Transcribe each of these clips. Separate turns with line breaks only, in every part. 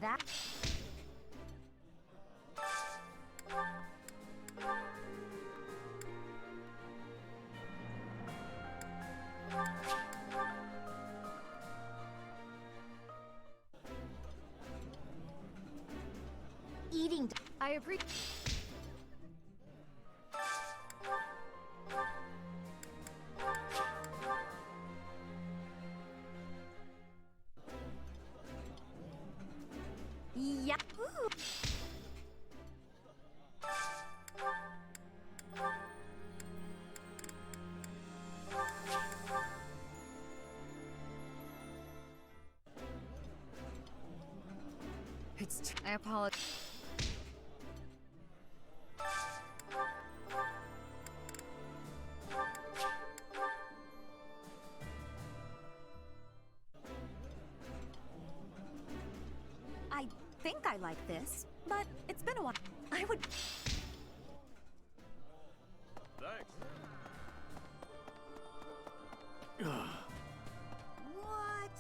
That. Eating. I appreciate. Yeah. Ooh. I apologize. I think I like this, but it's been a while. I would.
Thanks.
What?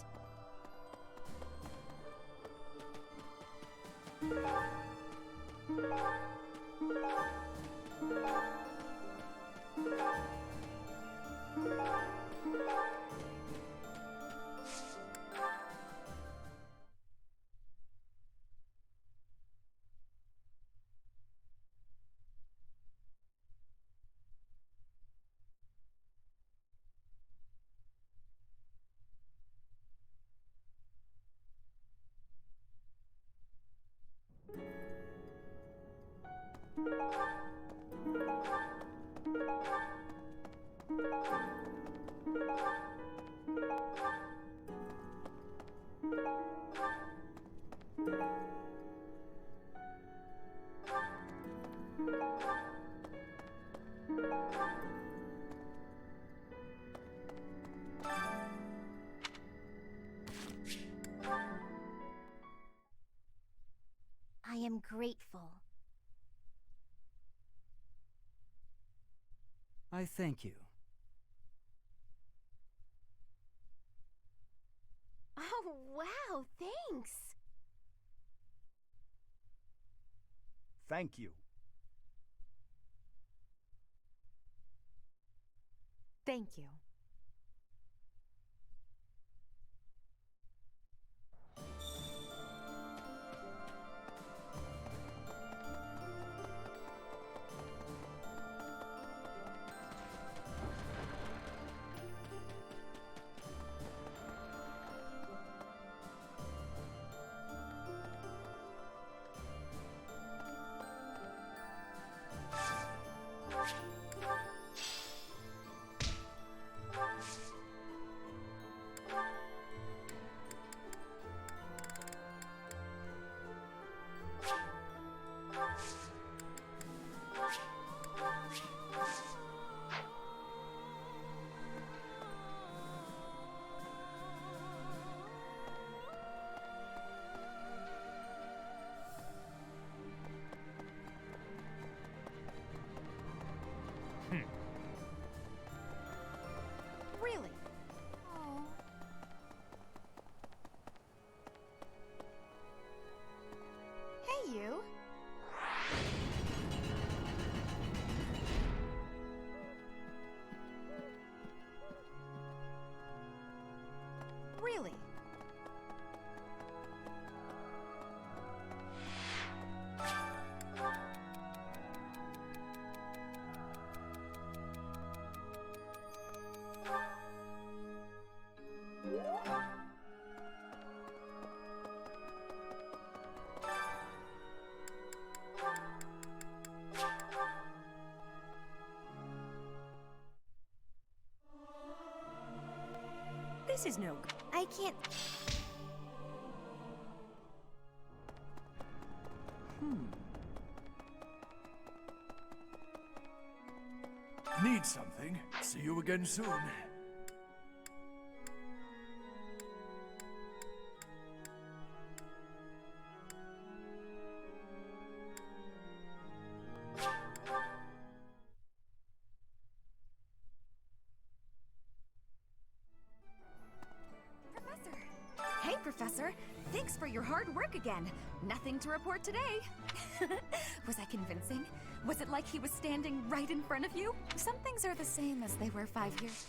I am grateful.
I thank you.
Oh, wow, thanks.
Thank you.
Thank you. Really? Oh. Hey, you. Really? This is no good. I can't.
Need something? See you again soon.
Professor. Hey. Professor. Thanks for your hard work again. Nothing to report today. Was I convincing? Was it like he was standing right in front of you? Some things are the same as they were 5 years.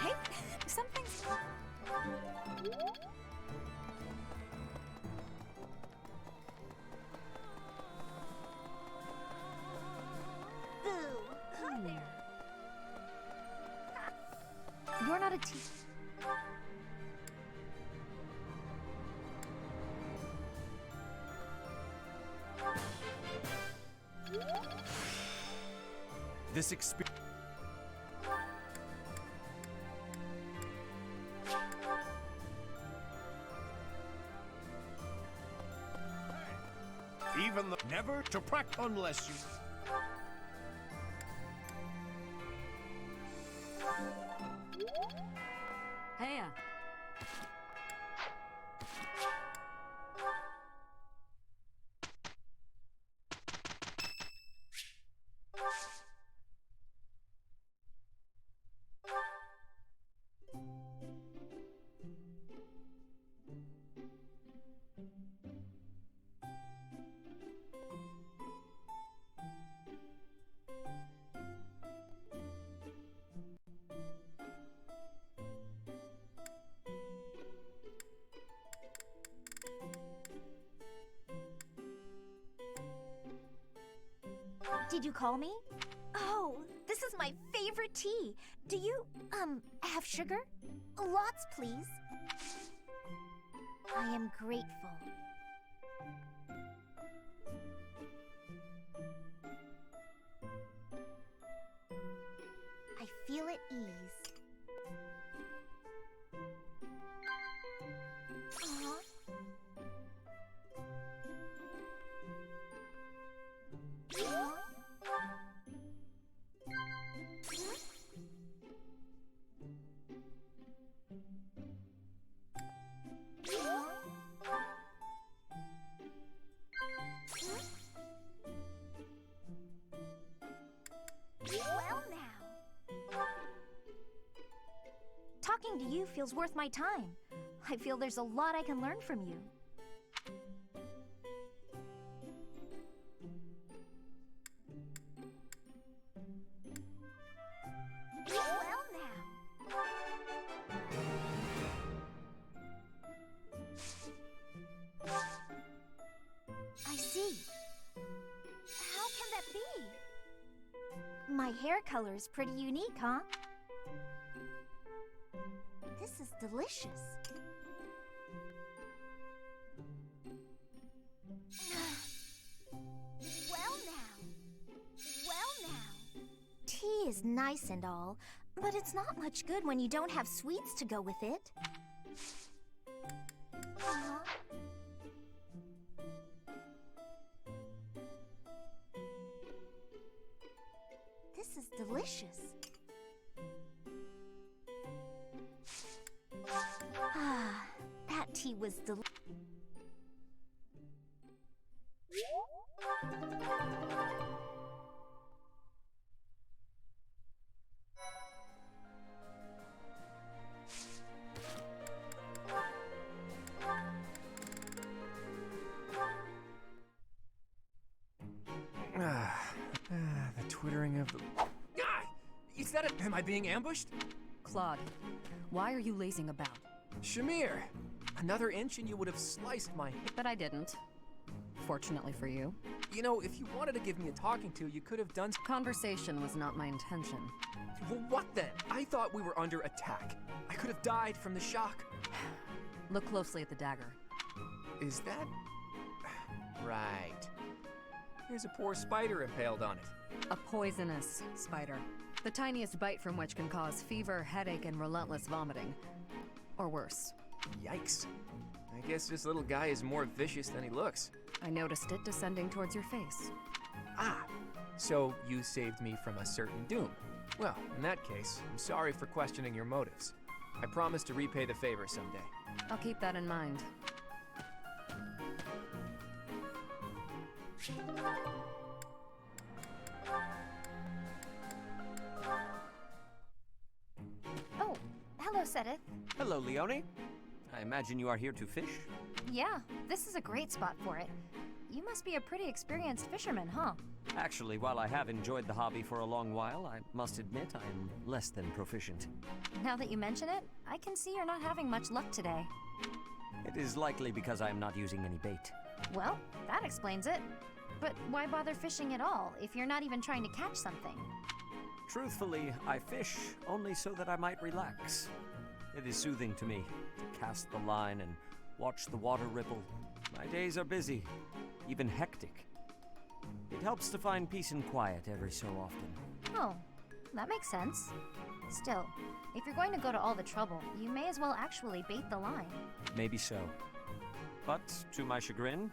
Hey, some things... Hi there. You're not a teacher.
This experience. Even the never to practice unless you.
Hey.
Did you call me? Oh, this is my favorite tea. Do you, have sugar? Lots, please. I am grateful. I feel at ease. Well now. Talking to you feels worth my time. I feel there's a lot I can learn from you. Well now. I see. How can that be? My hair color is pretty unique, huh? This is delicious. Well now. Well now. Tea is nice and all, but it's not much good when you don't have sweets to go with it. This is delicious. Ah, that tea was delicious.
The twittering of the... Ah! Is that Am I being ambushed?
Claude, why are you lazing about?
Shamir! Another inch and you would have sliced my...
But I didn't. Fortunately for you.
You know, if you wanted to give me a talking to, you could have done...
Conversation was not my intention.
Well, what then? I thought we were under attack. I could have died from the shock.
Look closely at the dagger.
Is that... Right. There's a poor spider impaled on it.
A poisonous spider. The tiniest bite from which can cause fever, headache, and relentless vomiting. Or worse.
Yikes. I guess this little guy is more vicious than he looks.
I noticed it descending towards your face.
Ah, so you saved me from a certain doom. Well, in that case, I'm sorry for questioning your motives. I promise to repay the favor someday.
I'll keep that in mind.
Sedith.
Hello, Leone. I imagine you are here to fish?
Yeah, this is a great spot for it. You must be a pretty experienced fisherman, huh?
Actually, while I have enjoyed the hobby for a long while, I must admit I am less than proficient.
Now that you mention it, I can see you're not having much luck today.
It is likely because I am not using any bait.
Well, that explains it. But why bother fishing at all if you're not even trying to catch something?
Truthfully, I fish only so that I might relax. It is soothing to me to cast the line and watch the water ripple. My days are busy, even hectic. It helps to find peace and quiet every so often.
Oh, that makes sense. Still, if you're going to go to all the trouble, you may as well actually bait the line.
Maybe so. But to my chagrin,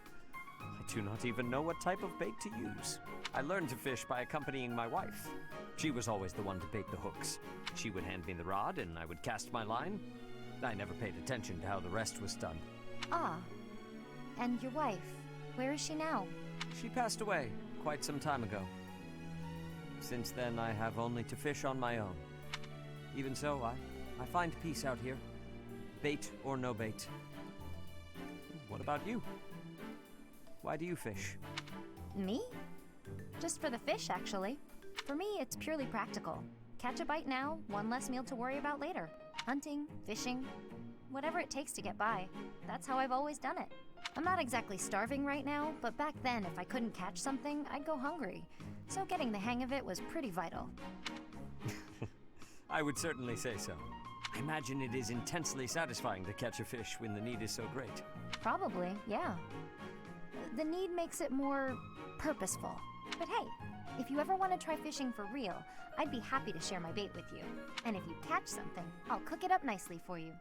I do not even know what type of bait to use. I learned to fish by accompanying my wife. She was always the one to bait the hooks. She would hand me the rod and I would cast my line. I never paid attention to how the rest was done.
Ah. And your wife, where is she now?
She passed away quite some time ago. Since then, I have only to fish on my own. Even so, I find peace out here. Bait or no bait. What about you? Why do you fish?
Me? Just for the fish, actually. For me, it's purely practical. Catch a bite now, one less meal to worry about later. Hunting, fishing, whatever it takes to get by. That's how I've always done it. I'm not exactly starving right now, but back then, if I couldn't catch something, I'd go hungry. So getting the hang of it was pretty vital.
I would certainly say so. I imagine it is intensely satisfying to catch a fish when the need is so great.
Probably, yeah. The need makes it more purposeful. But hey, if you ever want to try fishing for real, I'd be happy to share my bait with you. And if you catch something, I'll cook it up nicely for you.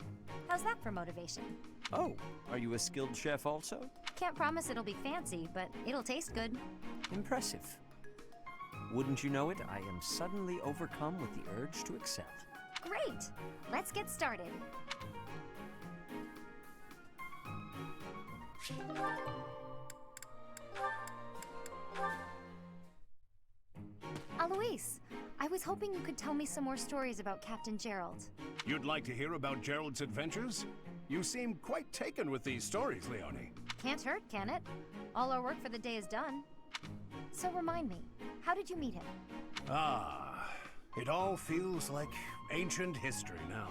How's that for motivation?
Oh, are you a skilled chef also?
Can't promise it'll be fancy, but it'll taste good.
Impressive. Wouldn't you know it, I am suddenly overcome with the urge to excel.
Great! Let's get started. Alois, I was hoping you could tell me some more stories about Captain Gerald.
You'd like to hear about Gerald's adventures? You seem quite taken with these stories, Leone.
Can't hurt, can it? All our work for the day is done. So remind me, how did you meet him?
Ah, it all feels like ancient history now.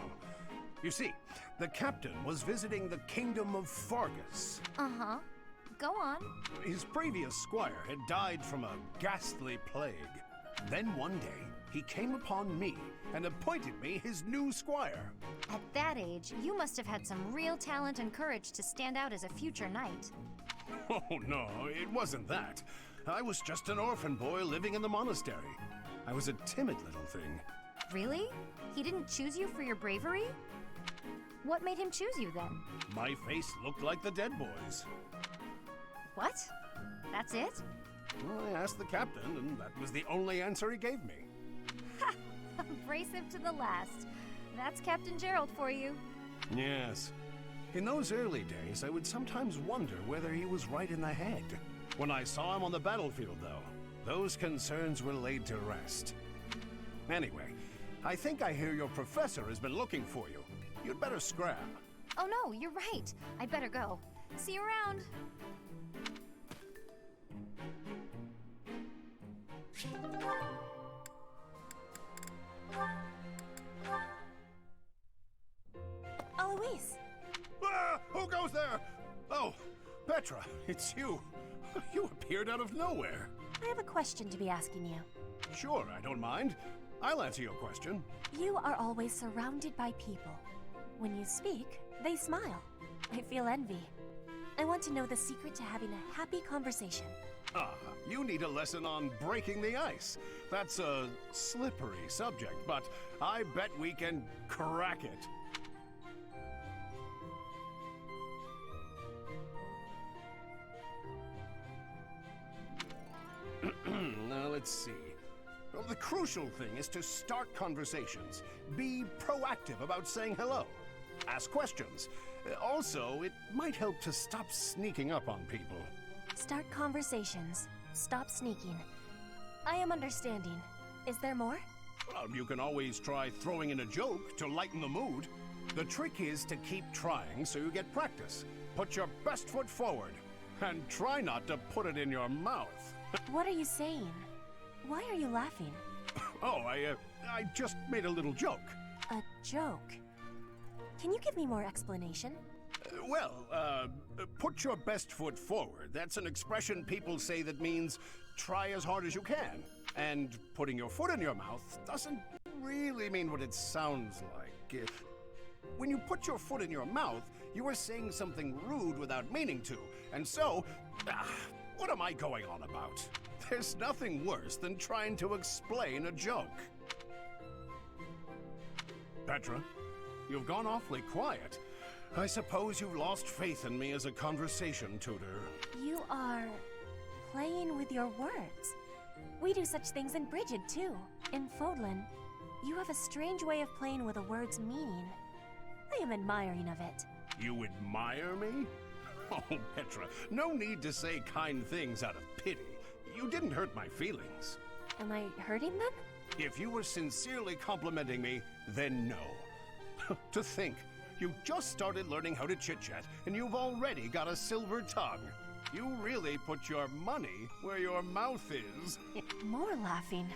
You see, the captain was visiting the kingdom of Fargus.
Uh-huh. Go on.
His previous squire had died from a ghastly plague. Then one day, he came upon me and appointed me his new squire.
At that age, you must have had some real talent and courage to stand out as a future knight.
Oh, no, it wasn't that. I was just an orphan boy living in the monastery. I was a timid little thing.
Really? He didn't choose you for your bravery? What made him choose you then?
My face looked like the dead boys.
What? That's it?
Well, I asked the captain, and that was the only answer he gave me.
Ha! Abrasive to the last. That's Captain Gerald for you.
Yes. In those early days, I would sometimes wonder whether he was right in the head. When I saw him on the battlefield, though, those concerns were laid to rest. Anyway, I think I hear your professor has been looking for you. You'd better scrap.
Oh no, you're right. I'd better go. See you around. Alois!
Ah! Who goes there? Oh, Petra, it's you. You appeared out of nowhere.
I have a question to be asking you.
Sure, I don't mind. I'll answer your question.
You are always surrounded by people. When you speak, they smile. I feel envy. I want to know the secret to having a happy conversation.
Ah, you need a lesson on breaking the ice. That's a slippery subject, but I bet we can crack it. Now, let's see. Well, the crucial thing is to start conversations. Be proactive about saying hello. Ask questions. Also, it might help to stop sneaking up on people.
Start conversations. Stop sneaking. I am understanding. Is there more?
Well, you can always try throwing in a joke to lighten the mood. The trick is to keep trying so you get practice. Put your best foot forward, and try not to put it in your mouth.
What are you saying? Why are you laughing?
Oh, I just made a little joke.
A joke? Can you give me more explanation?
Put your best foot forward. That's an expression people say that means try as hard as you can. And putting your foot in your mouth doesn't really mean what it sounds like. When you put your foot in your mouth, you are saying something rude without meaning to. And so, what am I going on about? There's nothing worse than trying to explain a joke. Petra, you've gone awfully quiet. I suppose you've lost faith in me as a conversation tutor.
You are playing with your words. We do such things in Brigid, too. In Fodlan, you have a strange way of playing with a word's meaning. I am admiring of it.
You admire me? Oh, Petra, no need to say kind things out of pity. You didn't hurt my feelings.
Am I hurting them?
If you were sincerely complimenting me, then no. To think, you just started learning how to chit-chat, and you've already got a silver tongue. You really put your money where your mouth is.
More laughing.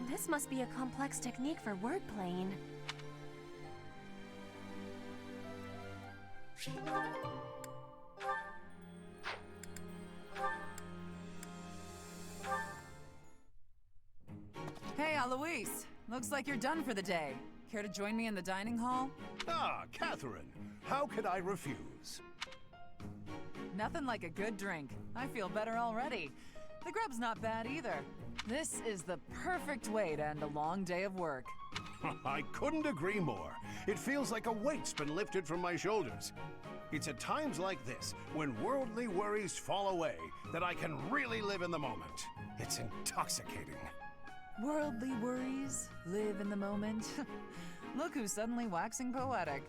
This must be a complex technique for word playing.
Hey, Alois. Looks like you're done for the day. Care to join me in the dining hall?
Ah, Catherine. How could I refuse?
Nothing like a good drink. I feel better already. The grub's not bad either. This is the perfect way to end a long day of work.
I couldn't agree more. It feels like a weight's been lifted from my shoulders. It's at times like this, when worldly worries fall away, that I can really live in the moment. It's intoxicating.
Worldly worries, live in the moment. Look who's suddenly waxing poetic.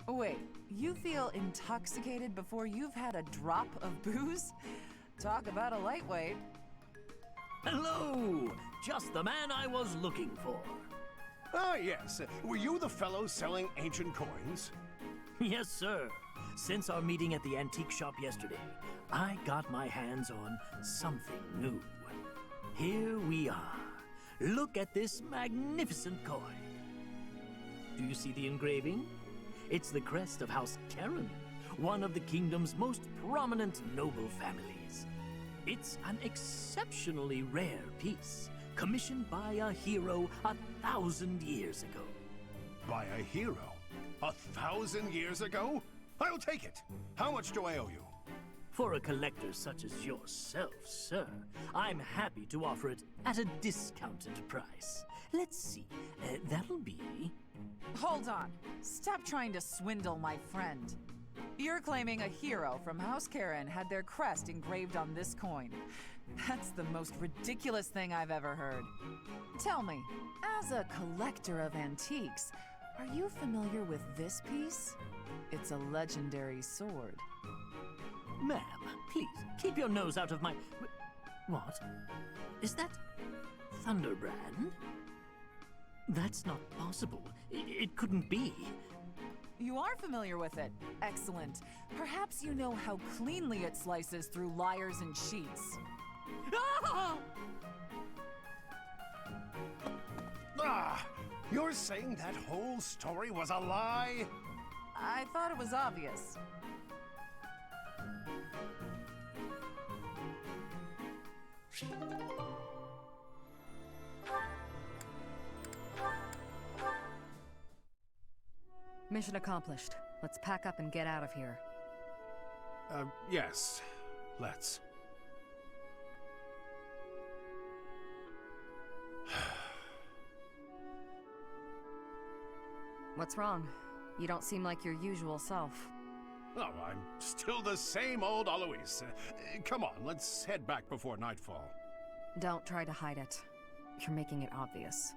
Wait, you feel intoxicated before you've had a drop of booze? Talk about a lightweight.
Hello! Just the man I was looking for.
Ah, yes. Were you the fellow selling ancient coins?
Yes, sir. Since our meeting at the antique shop yesterday, I got my hands on something new. Here we are. Look at this magnificent coin. Do you see the engraving? It's the crest of House Karen, one of the kingdom's most prominent noble families. It's an exceptionally rare piece, commissioned by a hero 1,000 years ago.
By a hero? 1,000 years ago? I'll take it. How much do I owe you?
For a collector such as yourself, sir, I'm happy to offer it at a discounted price. Let's see, that'll be...
Hold on. Stop trying to swindle my friend. You're claiming a hero from House Karen had their crest engraved on this coin. That's the most ridiculous thing I've ever heard. Tell me, as a collector of antiques, are you familiar with this piece? It's a legendary sword.
Ma'am, please, keep your nose out of my... What? Is that Thunderbrand? That's not possible. It couldn't be.
You are familiar with it. Excellent. Perhaps you know how cleanly it slices through liars and cheats.
Ah!
Ah! You're saying that whole story was a lie?
I thought it was obvious.
Mission accomplished. Let's pack up and get out of here.
Yes. Let's.
What's wrong? You don't seem like your usual self.
Oh, I'm still the same old Alois. Come on, let's head back before nightfall.
Don't try to hide it. You're making it obvious.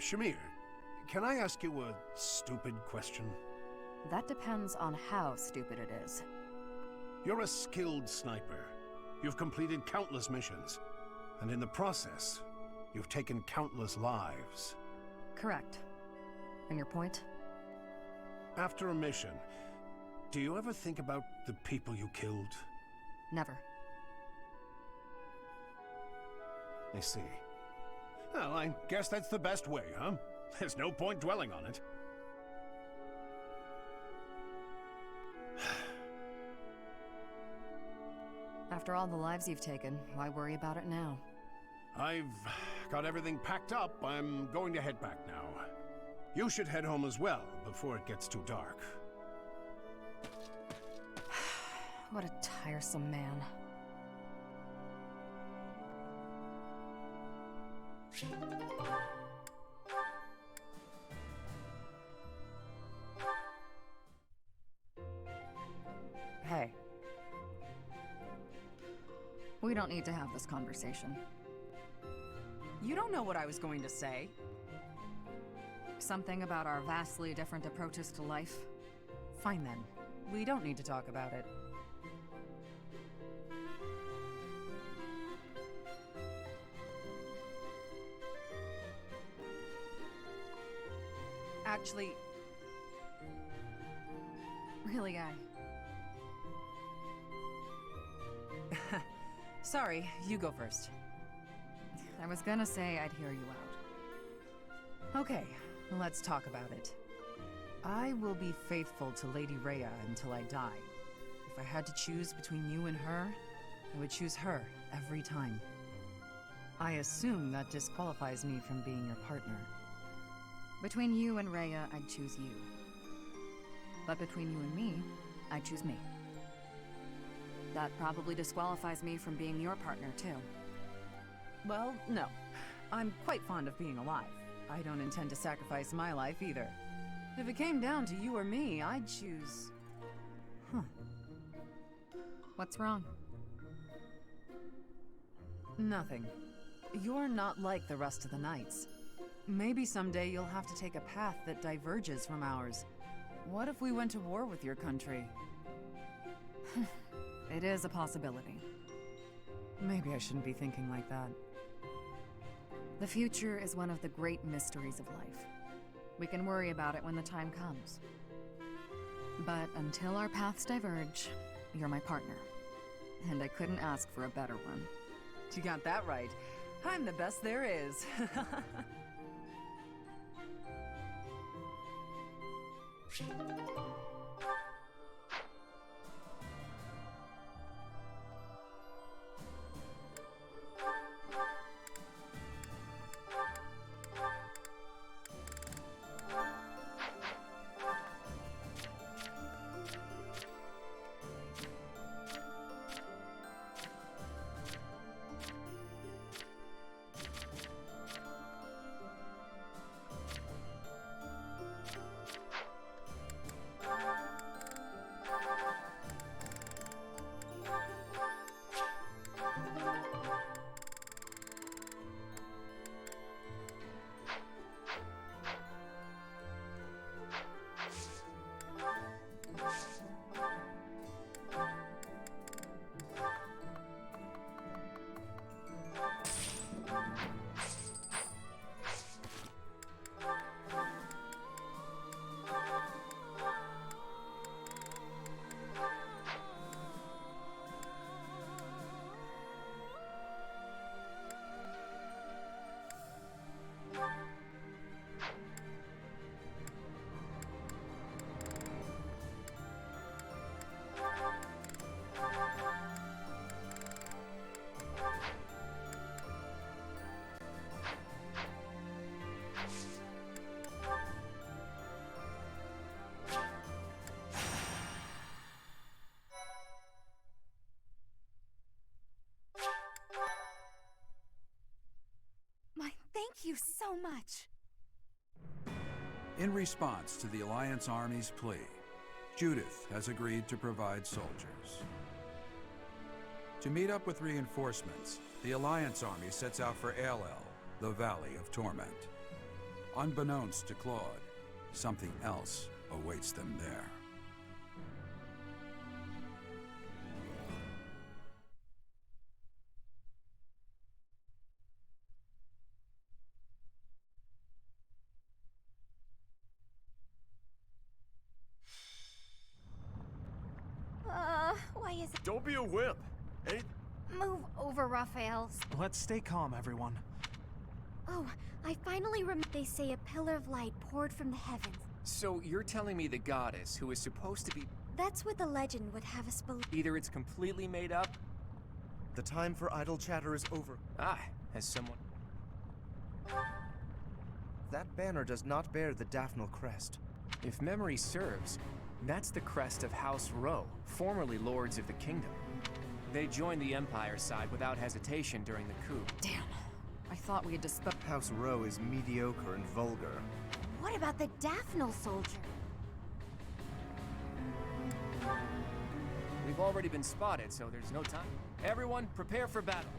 Shamir, can I ask you a stupid question?
That depends on how stupid it is.
You're a skilled sniper. You've completed countless missions, and in the process, you've taken countless lives.
Correct. And your point?
After a mission, do you ever think about the people you killed?
Never.
I see. Well, I guess that's the best way, huh? There's no point dwelling on it.
After all the lives you've taken, why worry about it now?
I've got everything packed up. I'm going to head back now. You should head home as well, before it gets too dark.
What a tiresome man. Hey. We don't need to have this conversation.
You don't know what I was going to say.
Something about our vastly different approaches to life?
Fine then. We don't need to talk about it. Actually...
Really, Guy?
Sorry, you go first.
I was gonna say I'd hear you out.
Okay, let's talk about it. I will be faithful to Lady Rhea until I die. If I had to choose between you and her, I would choose her every time. I assume that disqualifies me from being your partner.
Between you and Rhea, I'd choose you. But between you and me, I'd choose me. That probably disqualifies me from being your partner, too.
Well, no. I'm quite fond of being alive. I don't intend to sacrifice my life either. If it came down to you or me, I'd choose...
What's wrong?
Nothing. You're not like the rest of the knights. Maybe someday you'll have to take a path that diverges from ours. What if we went to war with your country?
It is a possibility.
Maybe I shouldn't be thinking like that.
The future is one of the great mysteries of life. We can worry about it when the time comes. But until our paths diverge, you're my partner. And I couldn't ask for a better one.
You got that right. I'm the best there is.
Thank you so much.
In response to the Alliance Army's plea, Judith has agreed to provide soldiers. To meet up with reinforcements, the Alliance Army sets out for Aelel, the Valley of Torment. Unbeknownst to Claude, something else awaits them there.
is it?
Don't be a wimp.
Move over, Raphael.
Let's stay calm, everyone.
Oh, I finally They say a pillar of light poured from the heavens.
So you're telling me the goddess, who is supposed to be...
That's what the legend would have us believe.
Either it's completely made up...
The time for idle chatter is over.
Has someone...
That banner does not bear the Daphne crest.
If memory serves, that's the crest of House Row, formerly Lords of the Kingdom. They joined the Empire side without hesitation during the coup.
Damn. I thought we had disposed.
House Row is mediocre and vulgar.
What about the Daphne soldier?
We've already been spotted, so there's no time. Everyone, prepare for battle.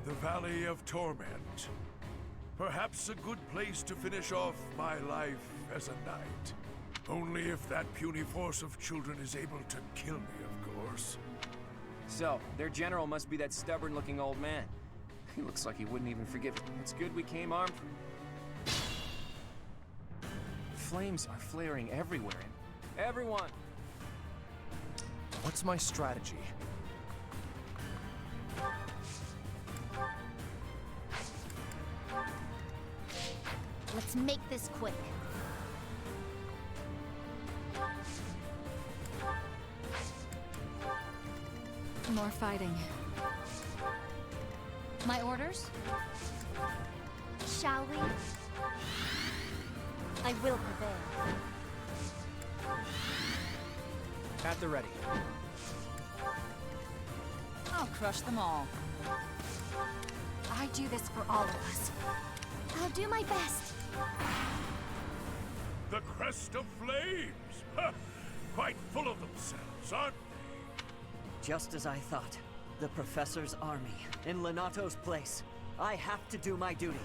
The Valley of Torment. Perhaps a good place to finish off my life as a knight. Only if that puny force of children is able to kill me, of course.
So, their general must be that stubborn-looking old man. He looks like he wouldn't even forgive it. It's good we came armed. Flames are flaring everywhere. Everyone!
What's my strategy?
Let's make this quick.
More fighting.
My orders? Shall we?
I will prevail.
At the ready.
I'll crush them all.
I do this for all of us. I'll do my best.
The Crest of Flames! Ha! Quite full of themselves, aren't they?
Just as I thought. The Professor's army, in Lenato's place. I have to do my duty.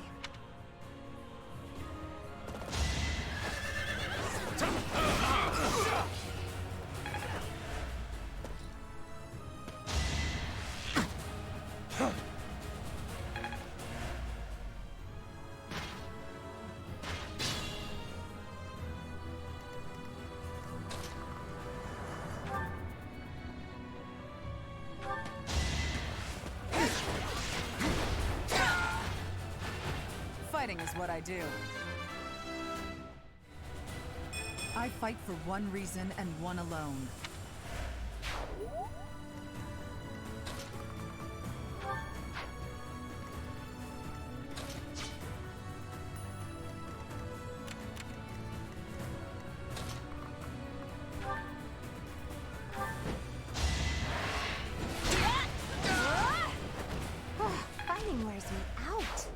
Fighting is what I do. I fight for one reason and one alone.
Fighting wears me out.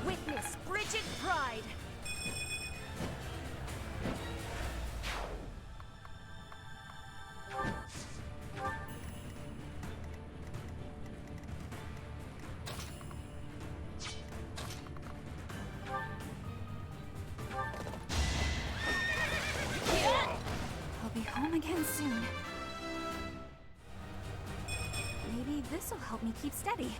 Witness Bridget Pride. I'll be home again soon. Maybe this'll help me keep steady.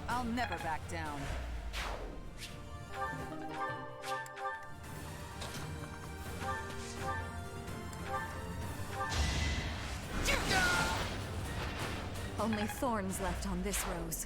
I'll never back down.
Only thorns left on this rose.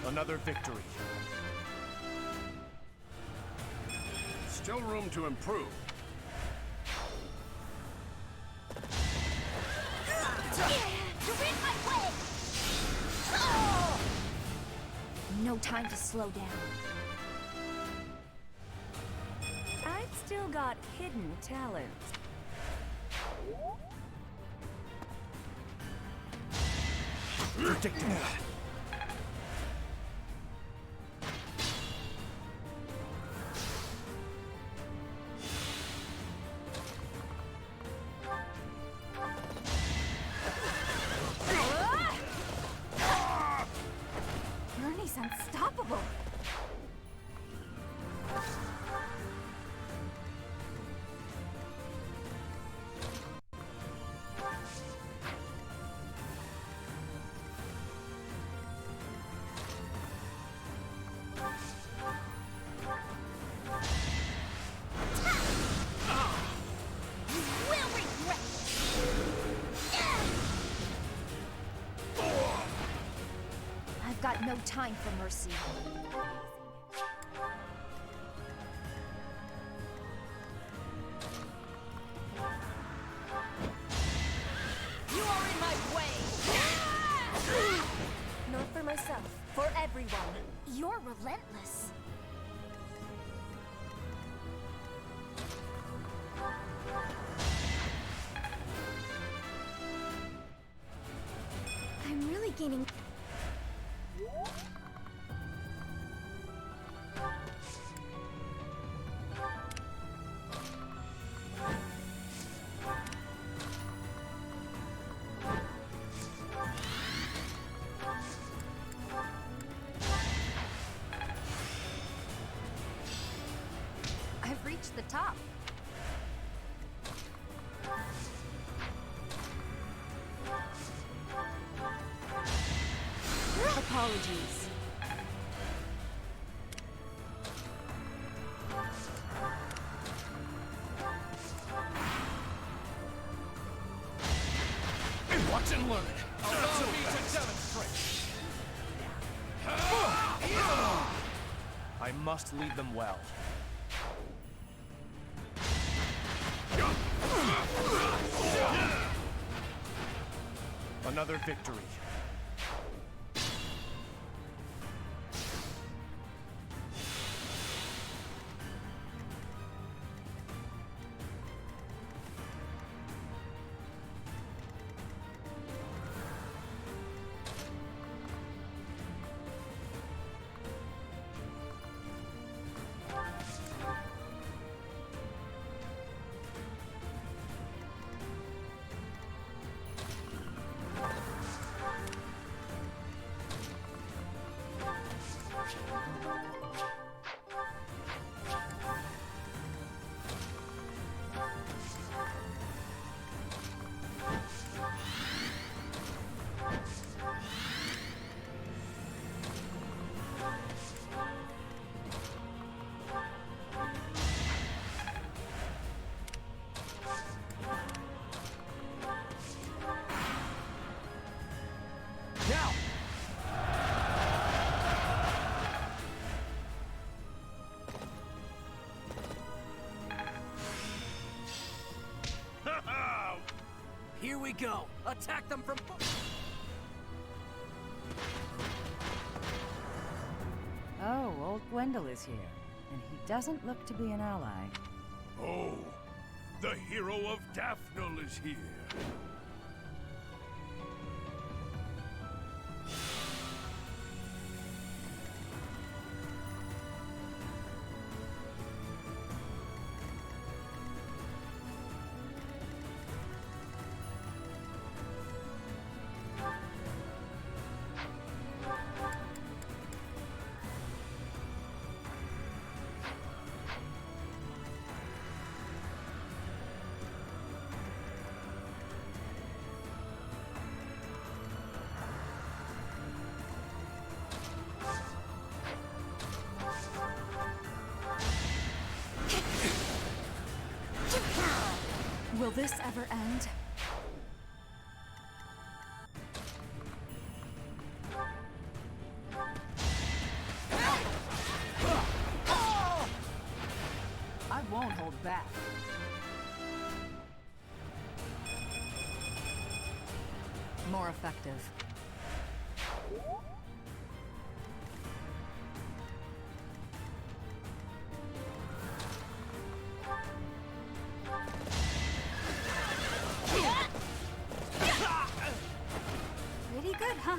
Another victory.
Still room to improve.
No time to slow down.
I've still got hidden talents.
Predicted.
Bernie's unstoppable.
I've got no time for mercy.
You are in my way!
Not for myself, for everyone.
You're relentless.
I'm really gaining...
I've reached the top.
Apologies.
Watch and learn. Allow me to demonstrate.
I must lead them well. Another victory. Now!
Here we go. Attack them from...
Oh, old Gwendol is here, and he doesn't look to be an ally.
Oh, the hero of Daphne is here.
Will this ever end?
I won't hold back.
More effective.
Pretty good, huh?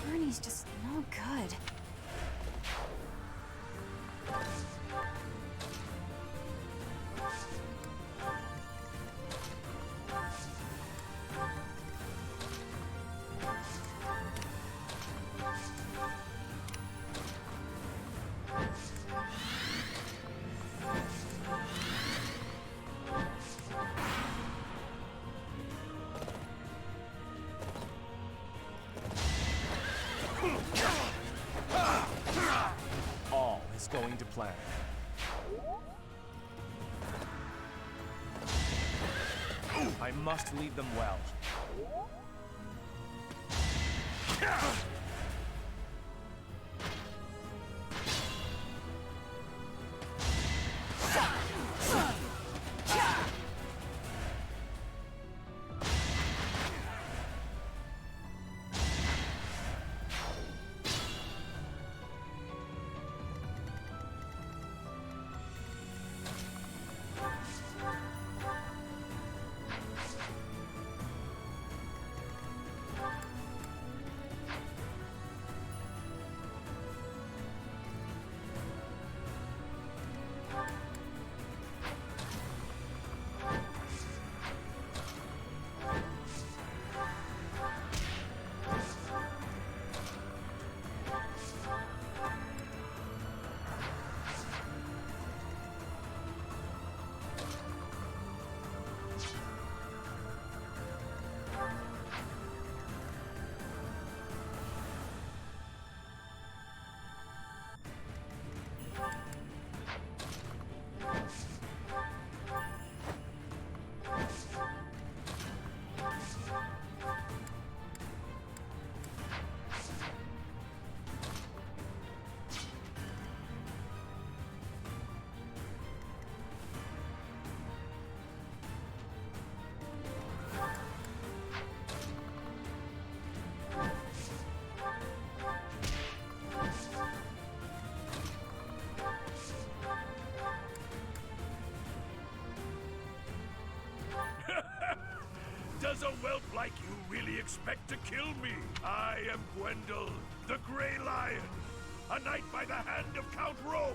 Bernie's just no good.
All is going to plan. I must lead them well.
really expect to kill me? I am Gwendol, the Grey Lion, a knight by the hand of Count Rowe.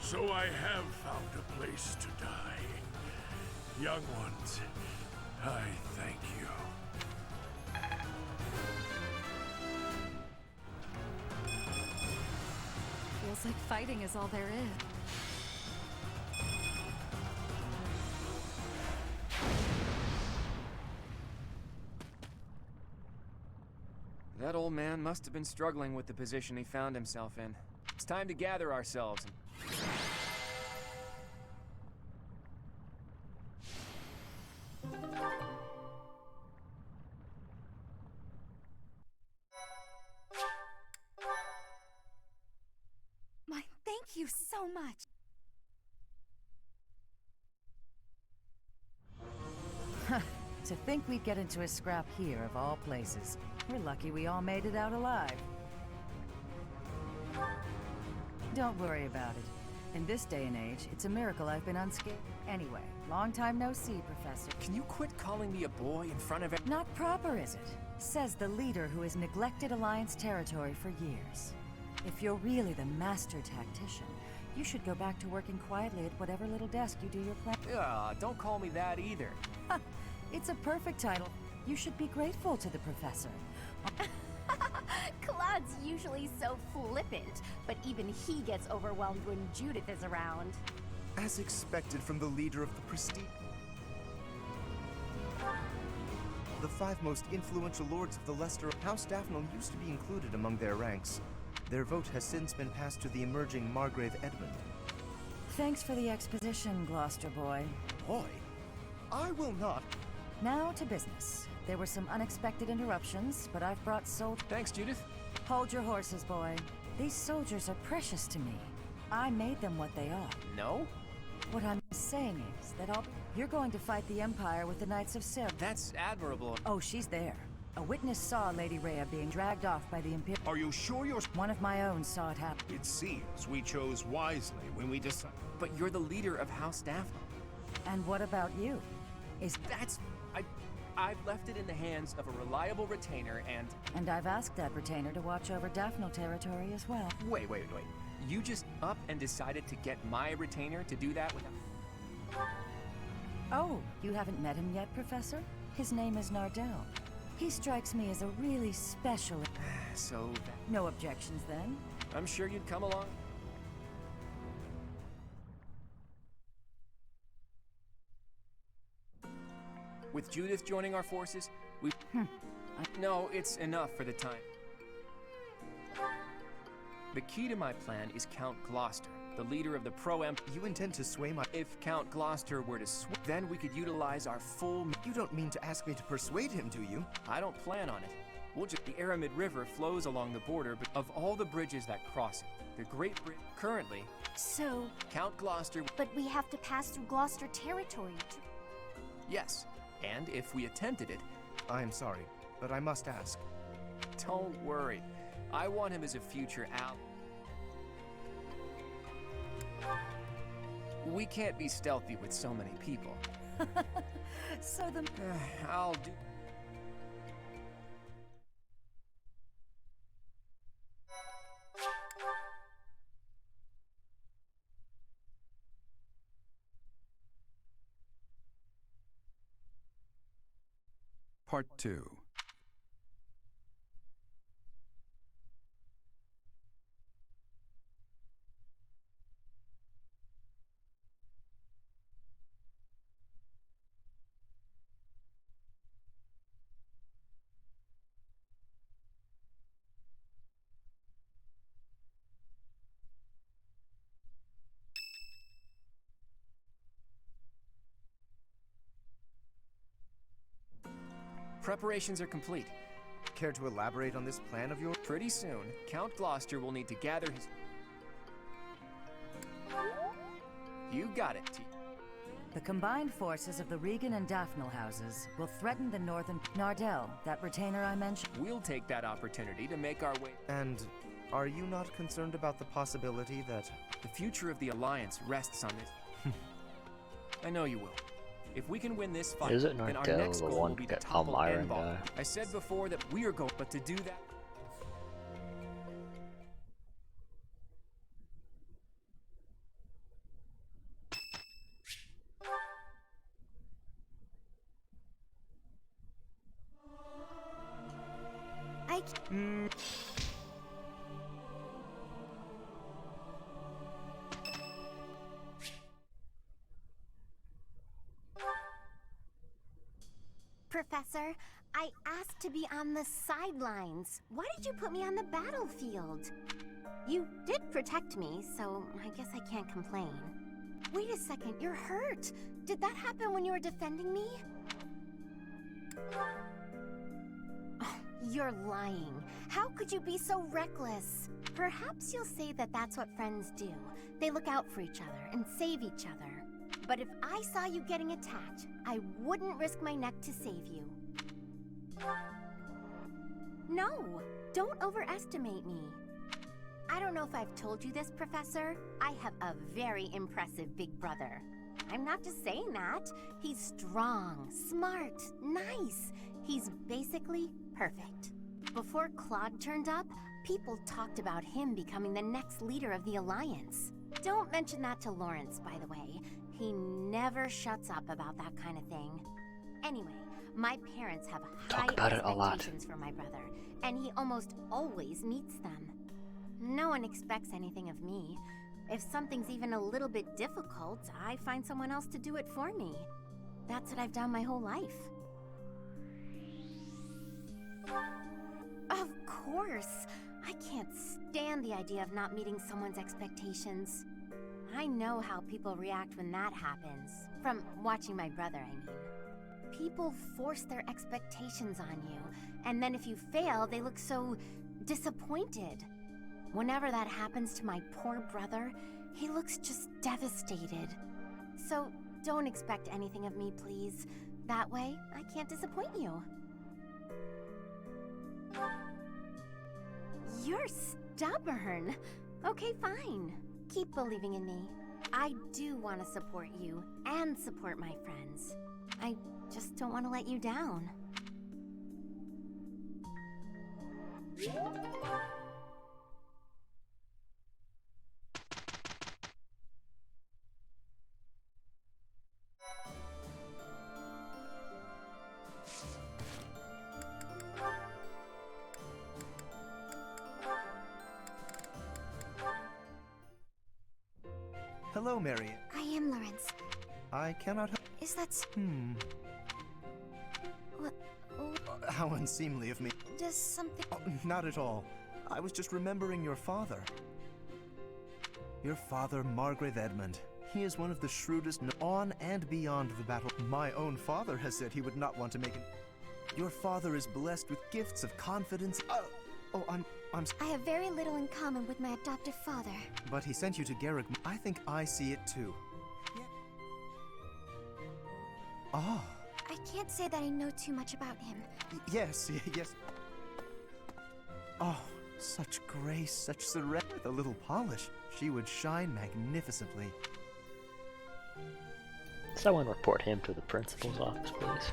So I have found a place to die. Young ones, I thank you.
Feels like fighting is all there is.
That old man must have been struggling with the position he found himself in. It's time to gather ourselves and...
My thank you so much.
To think we'd get into a scrap here, of all places. We're lucky we all made it out alive. Don't worry about it. In this day and age, it's a miracle I've been unscathed. Anyway, long time no see, Professor.
Can you quit calling me a boy in front of everyone?
Not proper, is it? Says the leader who has neglected Alliance territory for years. If you're really the master tactician, you should go back to working quietly at whatever little desk you do your plan.
Don't call me that either.
It's a perfect title. You should be grateful to the professor.
Claude's usually so flippant, but even he gets overwhelmed when Judith is around.
As expected from the leader of the prestige. The 5 most influential lords of the Leicester House Daphne used to be included among their ranks. Their vote has since been passed to the emerging Margrave Edmund.
Thanks for the exposition, Gloucester boy.
Boy? I will not.
Now to business. There were some unexpected interruptions, but I've brought soldiers.
Thanks, Judith.
Hold your horses, boy. These soldiers are precious to me. I made them what they are.
No?
What I'm saying is that you're going to fight the Empire with the Knights of Syr.
That's admirable.
Oh, she's there. A witness saw Lady Rhea being dragged off by the Imperial.
Are you sure you're...
One of my own saw it happen.
It seems we chose wisely when we decided...
But you're the leader of House Daphne.
And what about you?
I've left it in the hands of a reliable retainer and...
And I've asked that retainer to watch over Daphne territory as well.
Wait. You just up and decided to get my retainer to do that without...
Oh, you haven't met him yet, Professor? His name is Nardell. He strikes me as a really special...
So...
No objections, then?
I'm sure you'd come along. With Judith joining our forces, we... No, it's enough for the time. The key to my plan is Count Gloucester, the leader of the pro-emp...
You intend to sway my...
If Count Gloucester were to then we could utilize our full...
You don't mean to ask me to persuade him, do you?
I don't plan on it. The Aramid River flows along the border, but of all the bridges that cross it, the Great Bridge currently...
So...
Count Gloucester...
But we have to pass through Gloucester territory to...
Yes, and if we attempted it...
I am sorry, but I must ask.
Don't worry. I want him as a future ally. We can't be stealthy with so many people.
So the...
I'll do...
Part 2.
Preparations are complete.
Care to elaborate on this plan of yours?
Pretty soon, Count Gloucester will need to gather his... You got it, T.
The combined forces of the Regan and Daphne houses will threaten the northern... Nardell, that retainer I mentioned?
We'll take that opportunity to make our way...
And are you not concerned about the possibility that...
The future of the Alliance rests on this. I know you will. If we can win this fight,
Isn't
then our
Nardell
next
the
goal
one
will be
to
to
get
topple
Iron
Enball.
guy?
I said before that we are going, but to do that...
Professor, I asked to be on the sidelines. Why did you put me on the battlefield? You did protect me, so I guess I can't complain. Wait a second, you're hurt. Did that happen when you were defending me? Oh, you're lying. How could you be so reckless? Perhaps you'll say that that's what friends do. They look out for each other and save each other. But if I saw you getting attacked, I wouldn't risk my neck to save you. No, don't overestimate me. I don't know if I've told you this, Professor. I have a very impressive big brother. I'm not just saying that. He's strong, smart, nice. He's basically perfect. Before Claude turned up, people talked about him becoming the next leader of the Alliance. Don't mention that to Lawrence, by the way. He never shuts up about that kind of thing. Anyway, my parents have high expectations for my brother, and he almost always meets them. No one expects anything of me. If something's even a little bit difficult, I find someone else to do it for me. That's what I've done my whole life. Of course! I can't stand the idea of not meeting someone's expectations. I know how people react when that happens. From watching my brother, I mean. People force their expectations on you, and then if you fail, they look so disappointed. Whenever that happens to my poor brother, he looks just devastated. So don't expect anything of me, please. That way, I can't disappoint you. You're stubborn. Okay, fine. Keep believing in me. I do want to support you and support my friends. I just don't want to let you down.
Hello, Marion.
I am Lawrence.
I cannot help...
Is that... What?
How unseemly of me.
Does something...
Oh, not at all. I was just remembering your father. Your father, Margrave Edmund. He is one of the shrewdest on and beyond the battle. My own father has said he would not want to make it. Your father is blessed with gifts of confidence.
I have very little in common with my adoptive father.
But he sent you to Garrick. I think I see it too. Ah.
I can't say that I know too much about him.
Yes. Oh, such grace, such serenity. With a little polish, she would shine magnificently.
Someone report him to the principal's office, please.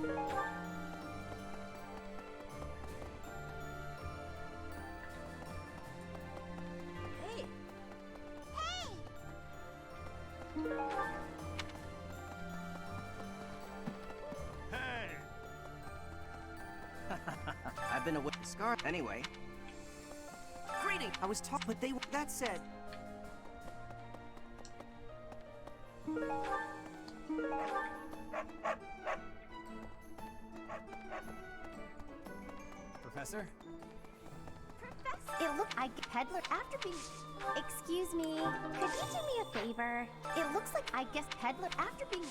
Hey!
Hey! I've been away. Scar. Anyway. Greeting. I was talking, but they. That said.
Professor?
It looked like peddler after being. Excuse me, could you do me a favor? It looks like I guess peddler after being.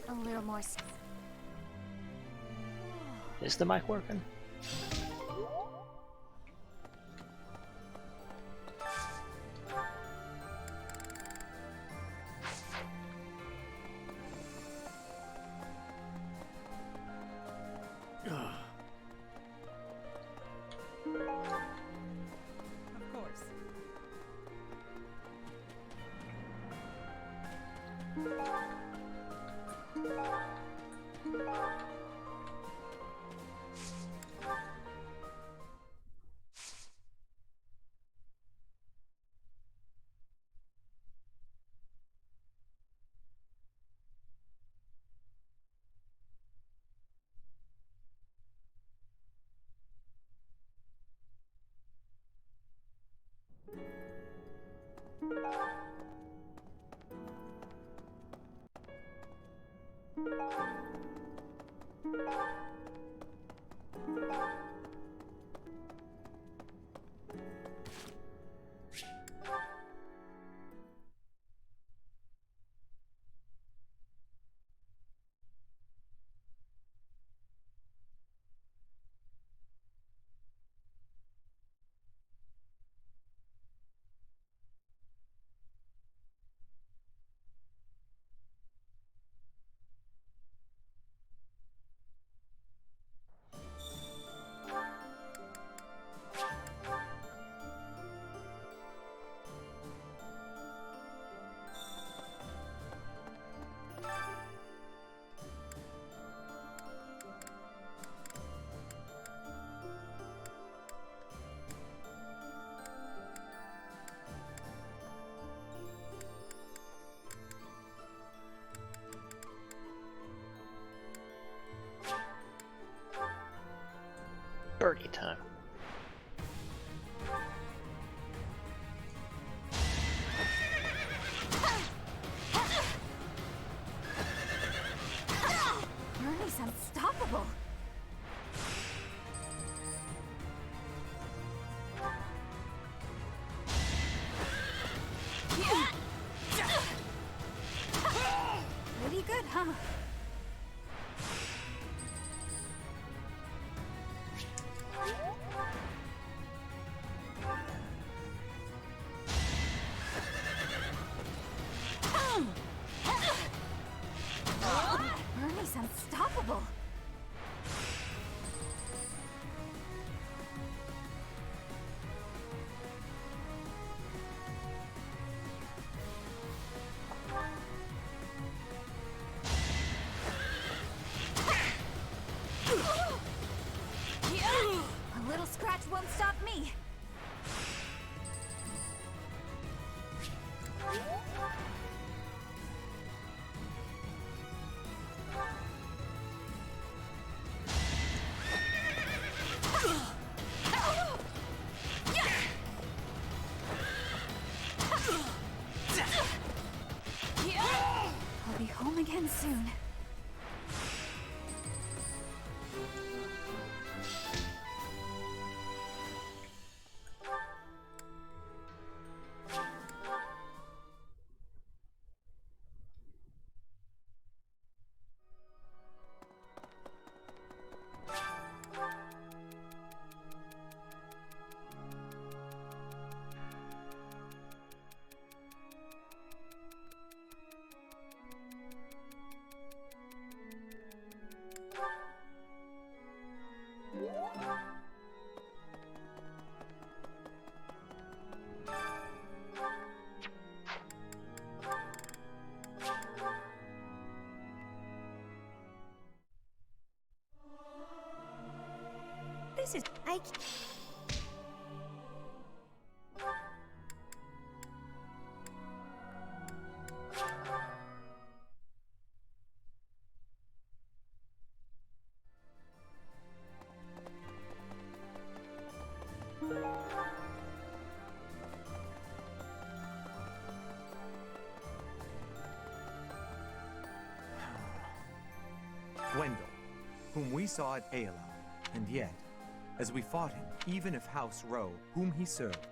A little more.
Is the mic working?
Of course.
Birdie time.
Ernie's unstoppable. Pretty good, huh? Ernie's unstoppable. A little scratch won't stop me. I'll be home again soon.
This is...
Wendell, whom we saw at Aelel, and yet, as we fought him, even if House Rowe, whom he served.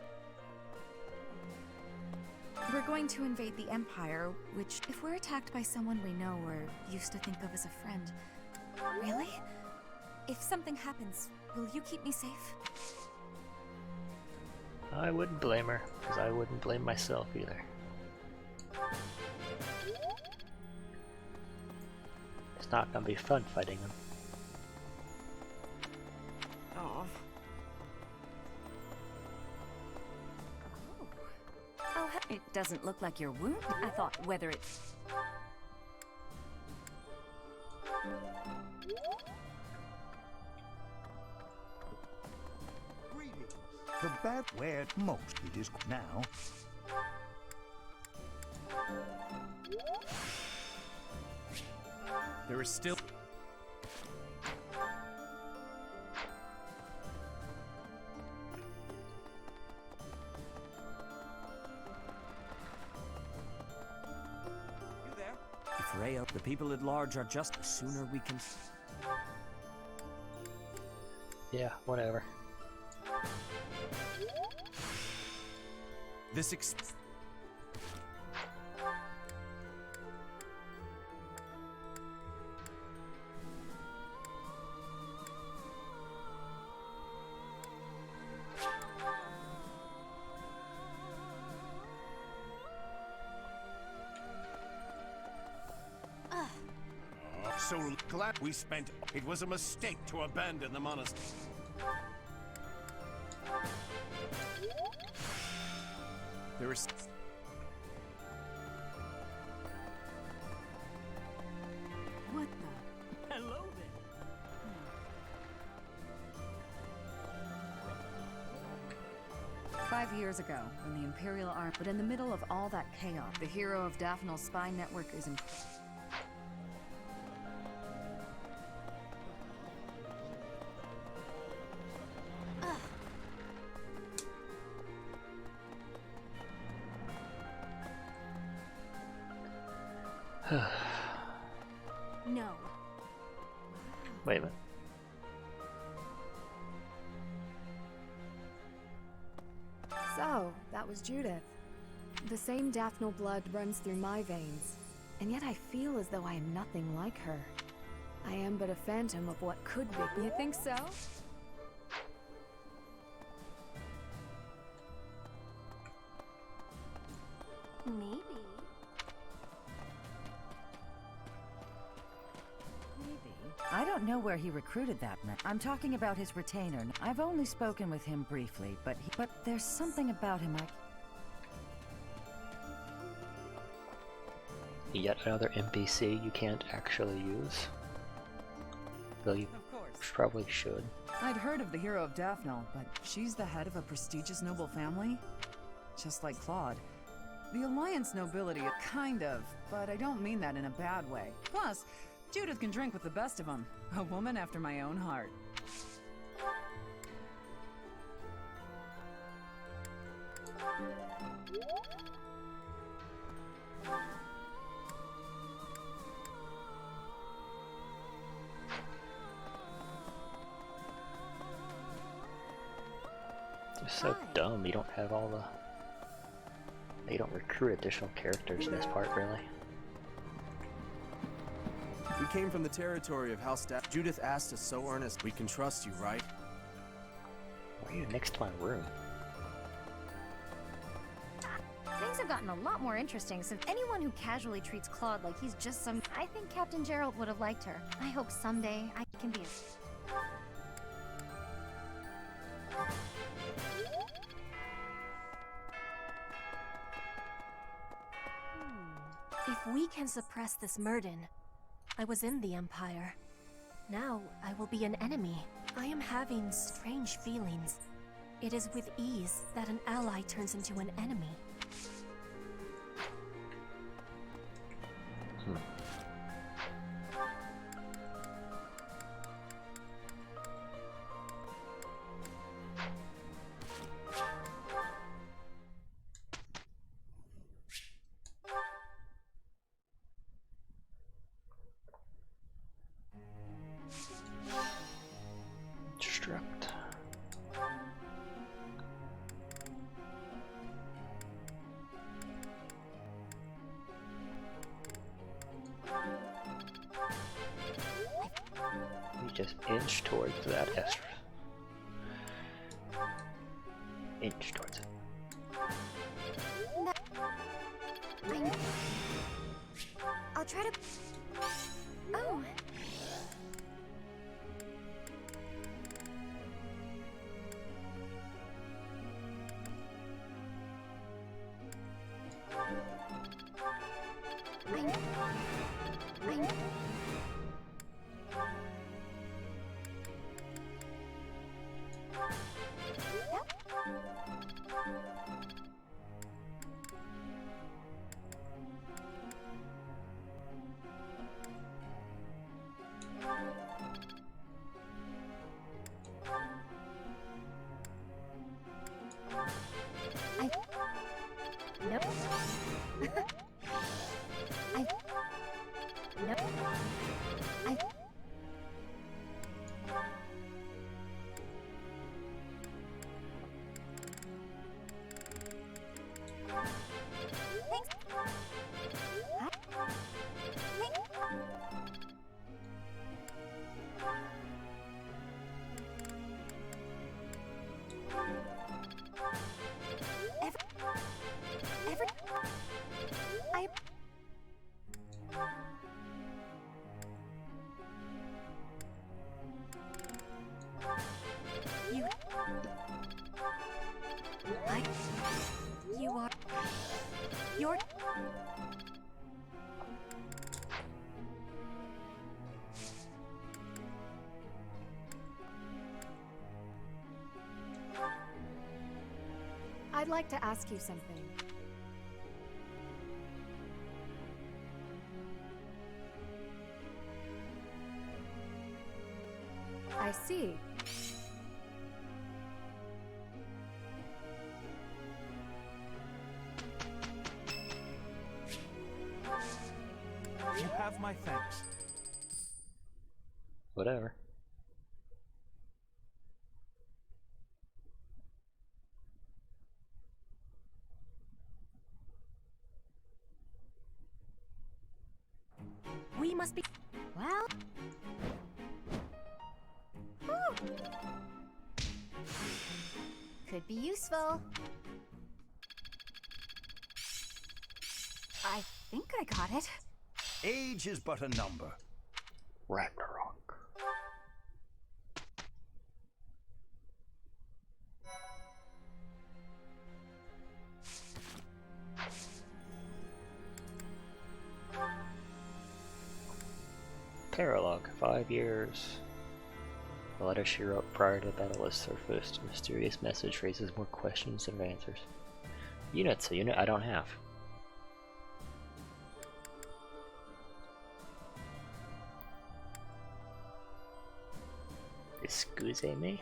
We're going to invade the Empire, which, if we're attacked by someone we know or used to think of as a friend... Really? If something happens, will you keep me safe?
I wouldn't blame her, because I wouldn't blame myself either. It's not gonna be fun fighting him.
Oh.
Oh, it doesn't look like you're wounded. I thought whether it's...
The bad where most it is now.
There is still...
If Rhea, the people at large are just the sooner we can...
Yeah, whatever.
This
So glad we spent. It was a mistake to abandon the monastery.
There is...
What the?
Hello there.
5 years ago, when the Imperial Army... But in the middle of all that chaos, the hero of Daphnal's spy network is in...
No.
Wait a minute.
So, that was Judith. The same Daphnal blood runs through my veins, and yet I feel as though I am nothing like her. I am but a phantom of what could be. You think so?
Maybe.
I don't know where he recruited that man. I'm talking about his retainer. I've only spoken with him briefly, but there's something about him
Yet another NPC you can't actually use. Though you probably should.
I'd heard of the hero of Daphnal, but she's the head of a prestigious noble family? Just like Claude. The Alliance nobility, kind of, but I don't mean that in a bad way. Plus, Judith can drink with the best of them. A woman after my own heart.
It's so dumb, you don't have all the... You don't recruit additional characters in this part, really.
We came from the territory of House Daph. Judith asked us so earnest. We can trust you, right?
Why are you next to my room?
Things have gotten a lot more interesting since anyone who casually treats Claude like he's just some... I think Captain Gerald would have liked her. I hope someday I can be a...
If we can suppress this Murden, I was in the Empire. Now I will be an enemy. I am having strange feelings. It is with ease that an ally turns into an enemy.
Instruct. You just inch towards that extra. Inch towards it.
I'll try to... Oh. Nope. Nope. You are... You're...
I'd like to ask you something. I see.
You have my thanks.
Whatever.
We must be...
Well... Could be useful. I think I got it.
Age is but a number.
Ragnarok. Paralog, 5 years. The letter she wrote prior to the battle is surfaced. A mysterious message raises more questions than answers. Unit's a unit I don't have. Excuse me?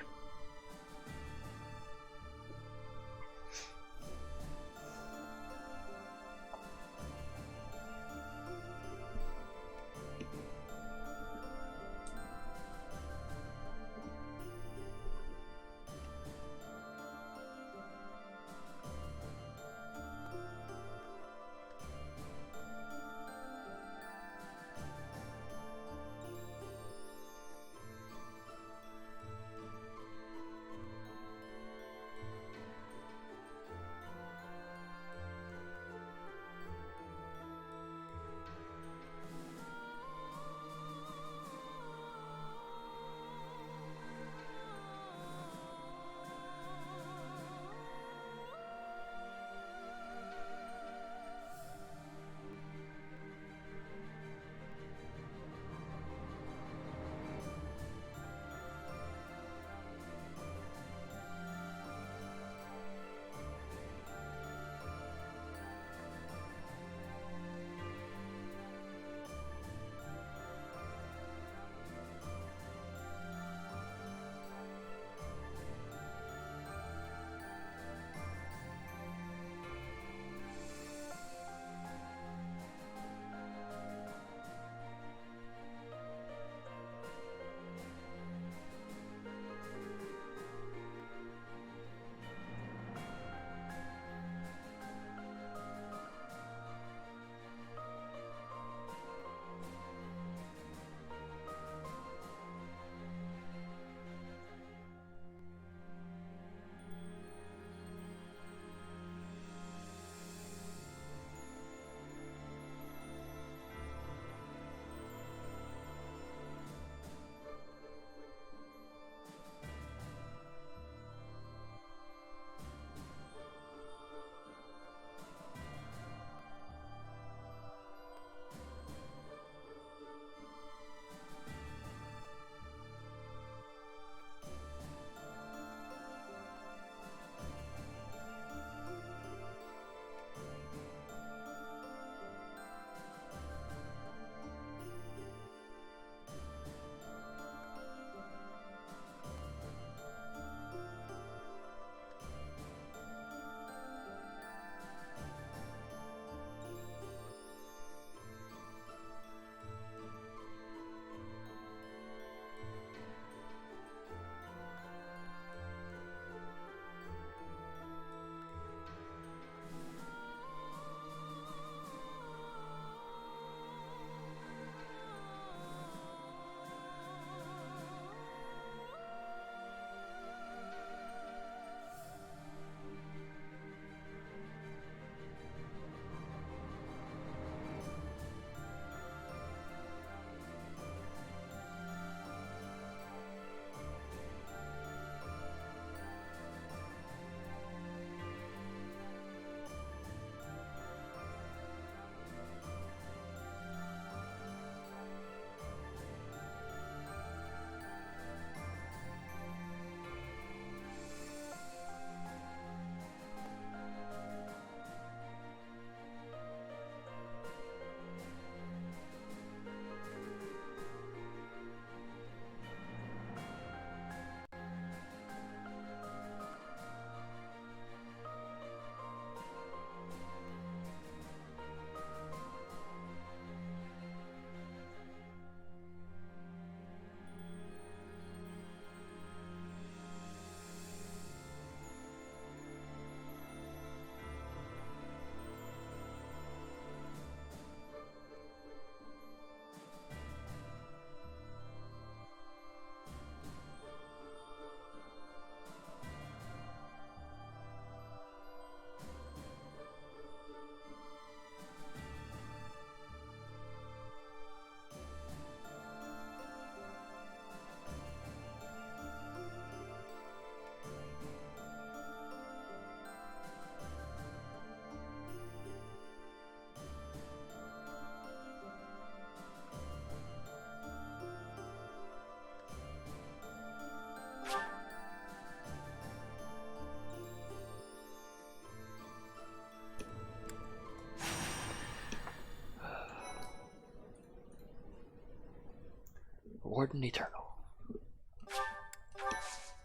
Warden Eternal.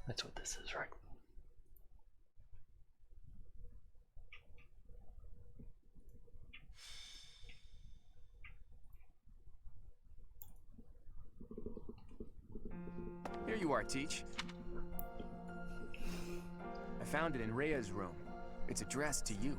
That's what this is, right?
Here you are, Teach. I found it in Rhea's room. It's addressed to you.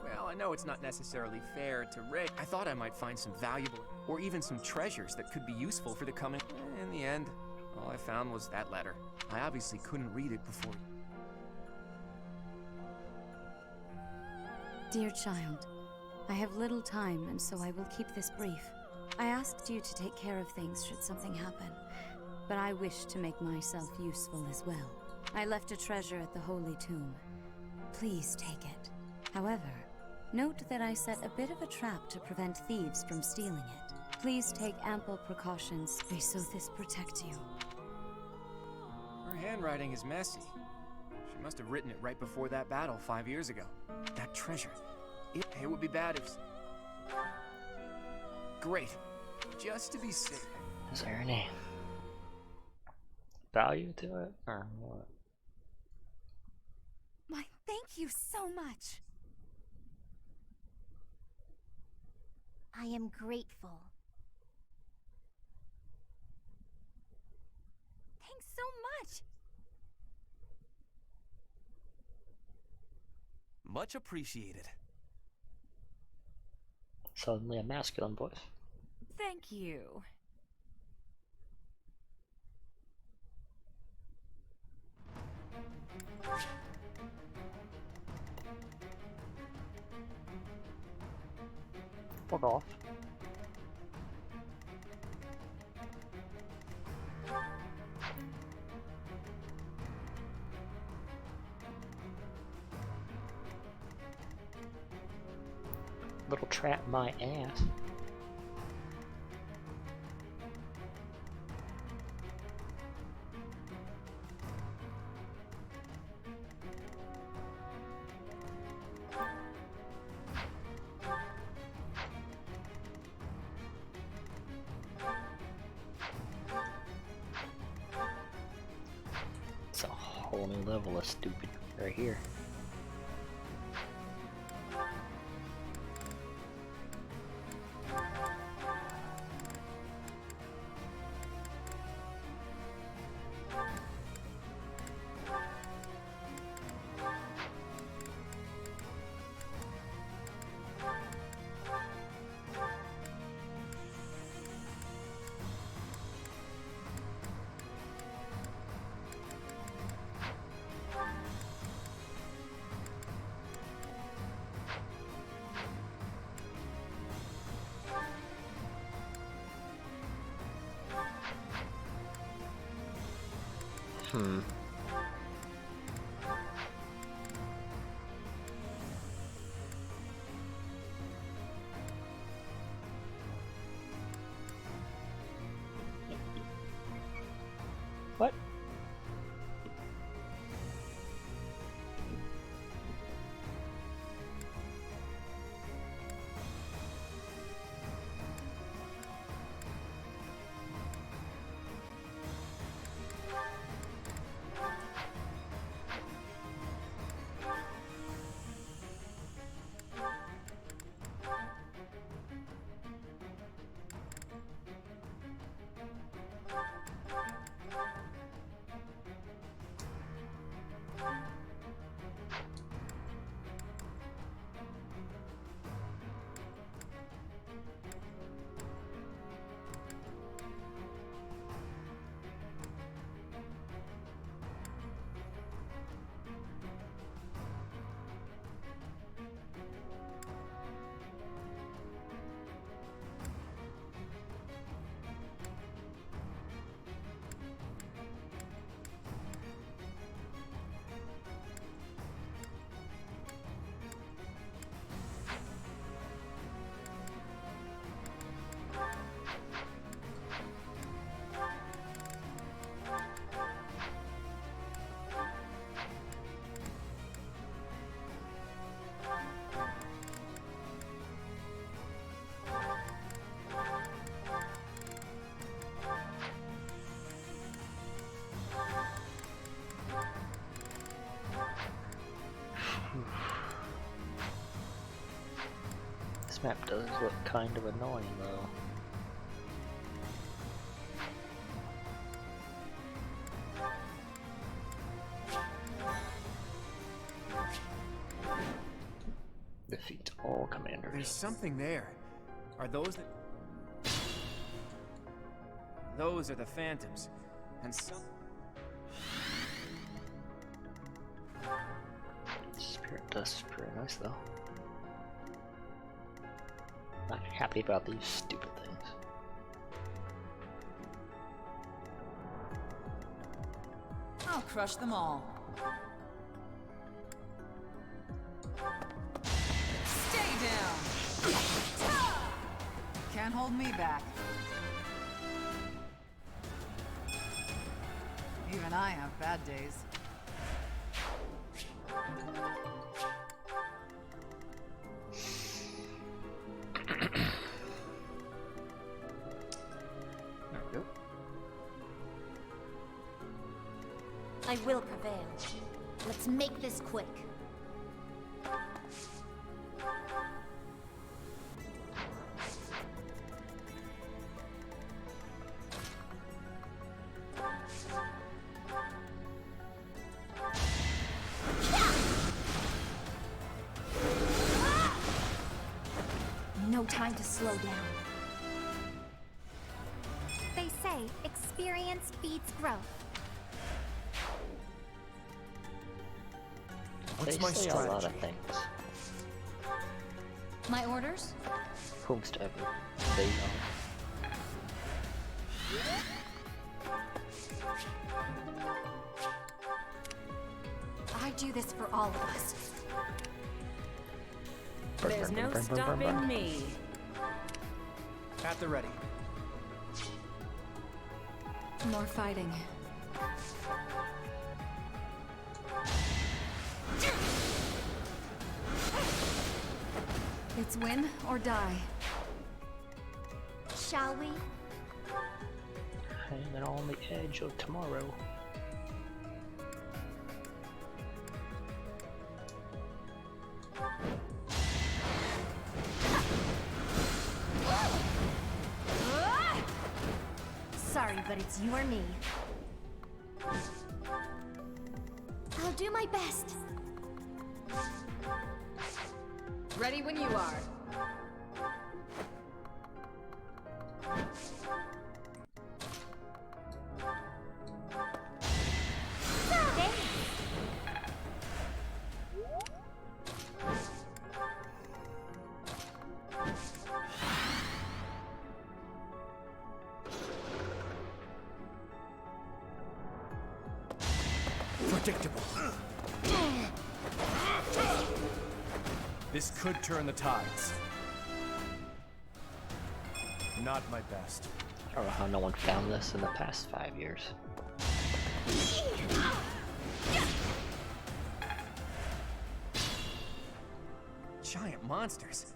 Well, I know it's not necessarily fair to Rhea. I thought I might find some valuable, or even some treasures that could be useful for the coming. In the end, all I found was that letter. I obviously couldn't read it before.
Dear child, I have little time, and so I will keep this brief. I asked you to take care of things should something happen, but I wish to make myself useful as well. I left a treasure at the Holy Tomb. Please take it. However, note that I set a bit of a trap to prevent thieves from stealing it. Please take ample precautions. May Sothis protect you.
Her handwriting is messy. She must have written it right before that battle 5 years ago. That treasure. It would be bad if... Great. Just to be safe.
Is there any value to it, or what?
Why, thank you so much.
I am grateful.
Thanks so much.
Much appreciated.
Suddenly a masculine voice.
Thank you.
Fuck off. Little trap my ass. It's a whole new level of stupid right here. What? Map does look kind of annoying though. Defeat all commanders.
There's something there. Are those the... Those are the phantoms. And some...
Spirit dust is pretty nice though. Not happy about these stupid things.
I'll crush them all. Stay down! Can't hold me back. Even I have bad days.
There we go.
I will prevail. Let's make this quick. No time to slow down. They say experience feeds growth.
They say a lot of things.
My orders?
Whomsoever they are.
I do this for all of us.
There's no stopping me.
At the ready.
More fighting. It's win or die.
Shall we?
Hanging on the edge of tomorrow.
Sorry, but it's you or me. I'll do my best.
Ready when you are.
Predictable. This could turn the tides. Not my best.
I don't know how no one found this in the past 5 years.
Giant monsters.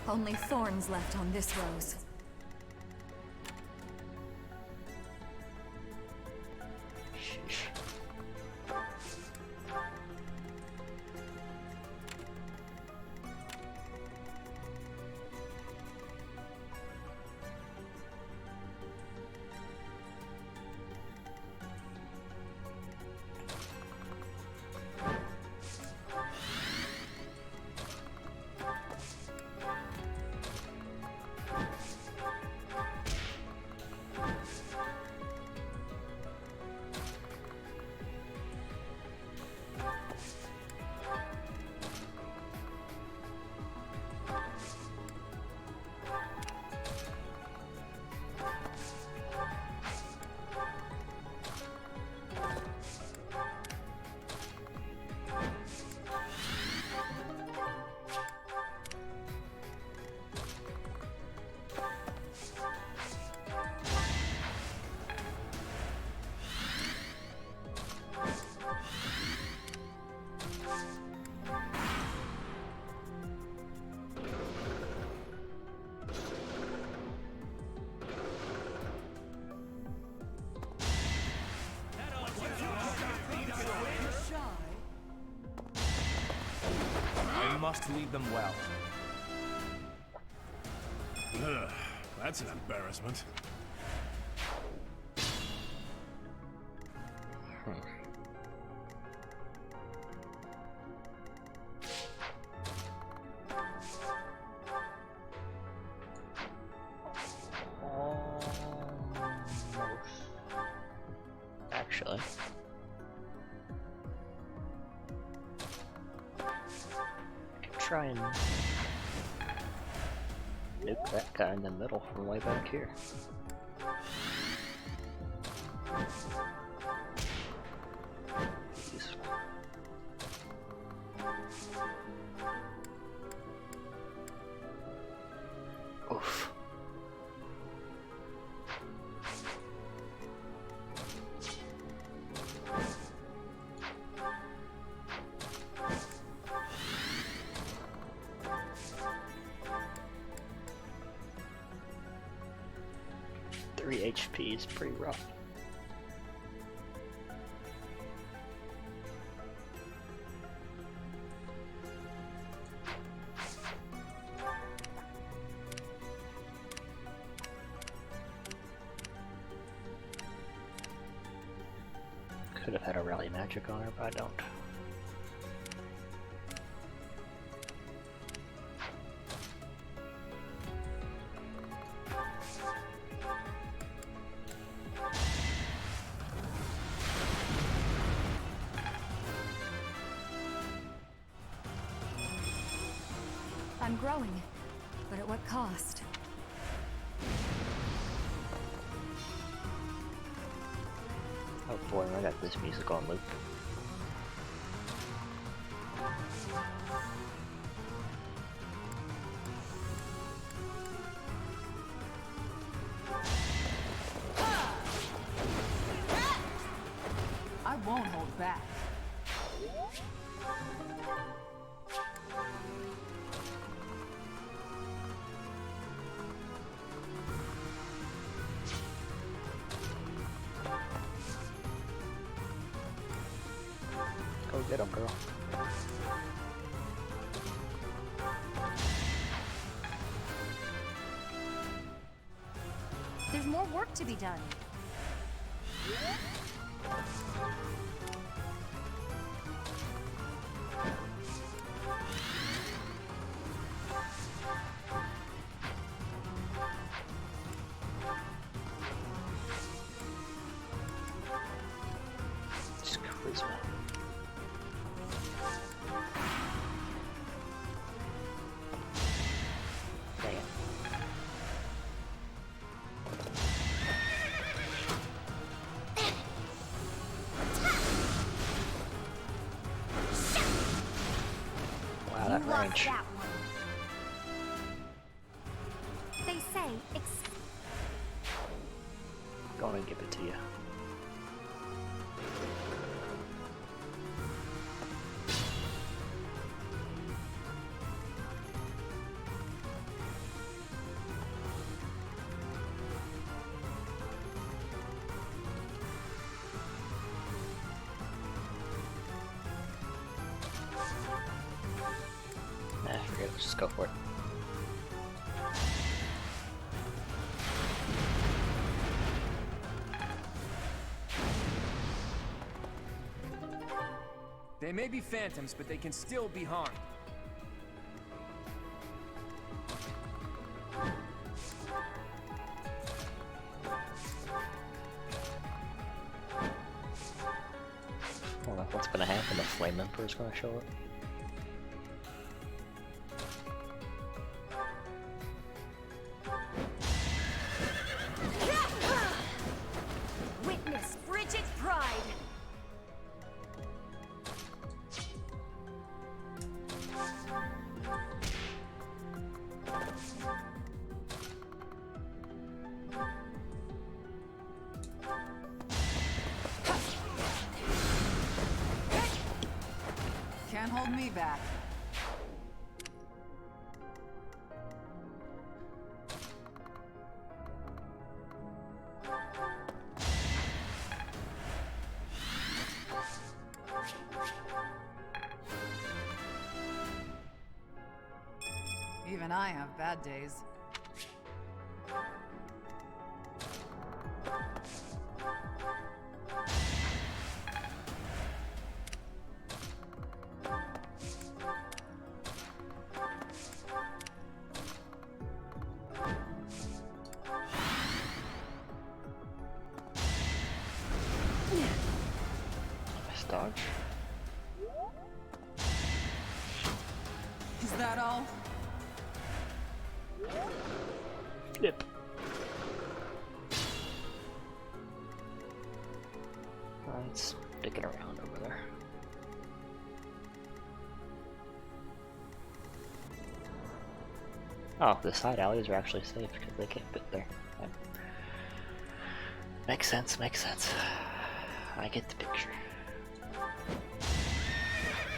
Only thorns left on this rose.
Sheesh.
must lead them well.
Ugh, that's an embarrassment.
Actually. I could try and nuke that guy in the middle from way back here. Useful. Oof. HP is pretty rough. Could have had a rally magic on her, but I don't.
I'm growing, but at what cost?
Oh boy, I got this music on loop.
I won't hold back.
Go get him, girl.
There's more work to be done.
Just charisma. Dang it. Wow, that range.
That one. They say
Gonna give it to you. Nah, forget it. Let's just go for it.
They may be phantoms, but they can still be harmed.
I don't know what's gonna happen. The Flame Emperor's gonna show up.
witness frigid pride.
Can't hold me back. Even I have bad days.
Nice dodge.
Is that all?
Yep. It's sticking around over there. Oh, the side alleys are actually safe because they can't fit there. Yeah. Makes sense, makes sense. I get the picture.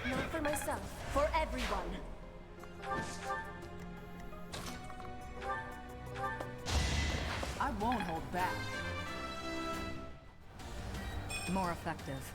Not for myself, for everyone.
I won't hold back.
More effective.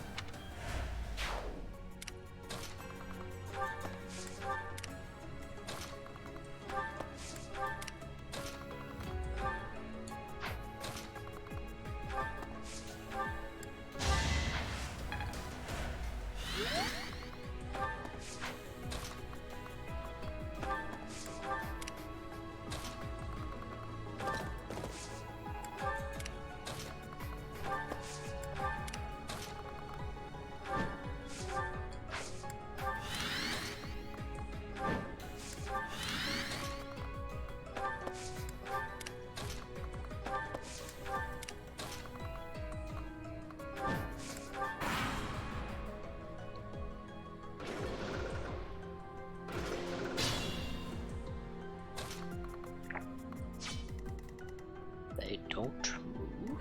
They don't move,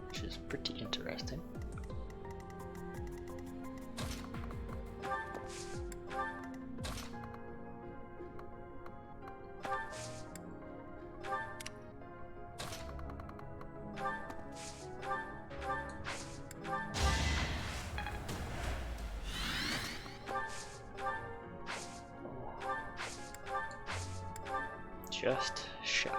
which is pretty interesting. Just shy.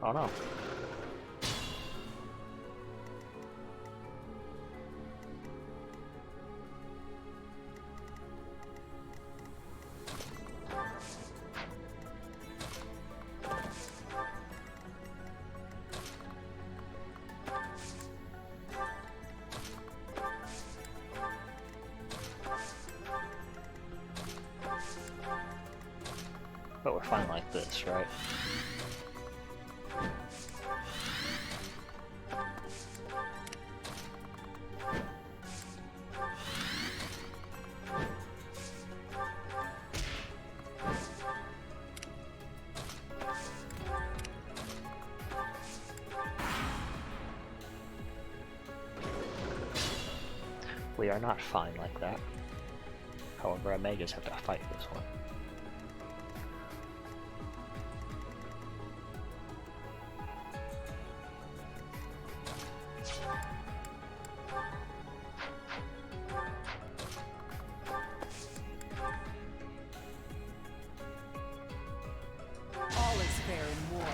Oh no. But we're fine like this, right? We are not fine like that. However, I may just have to fight this one.
All is fair in war.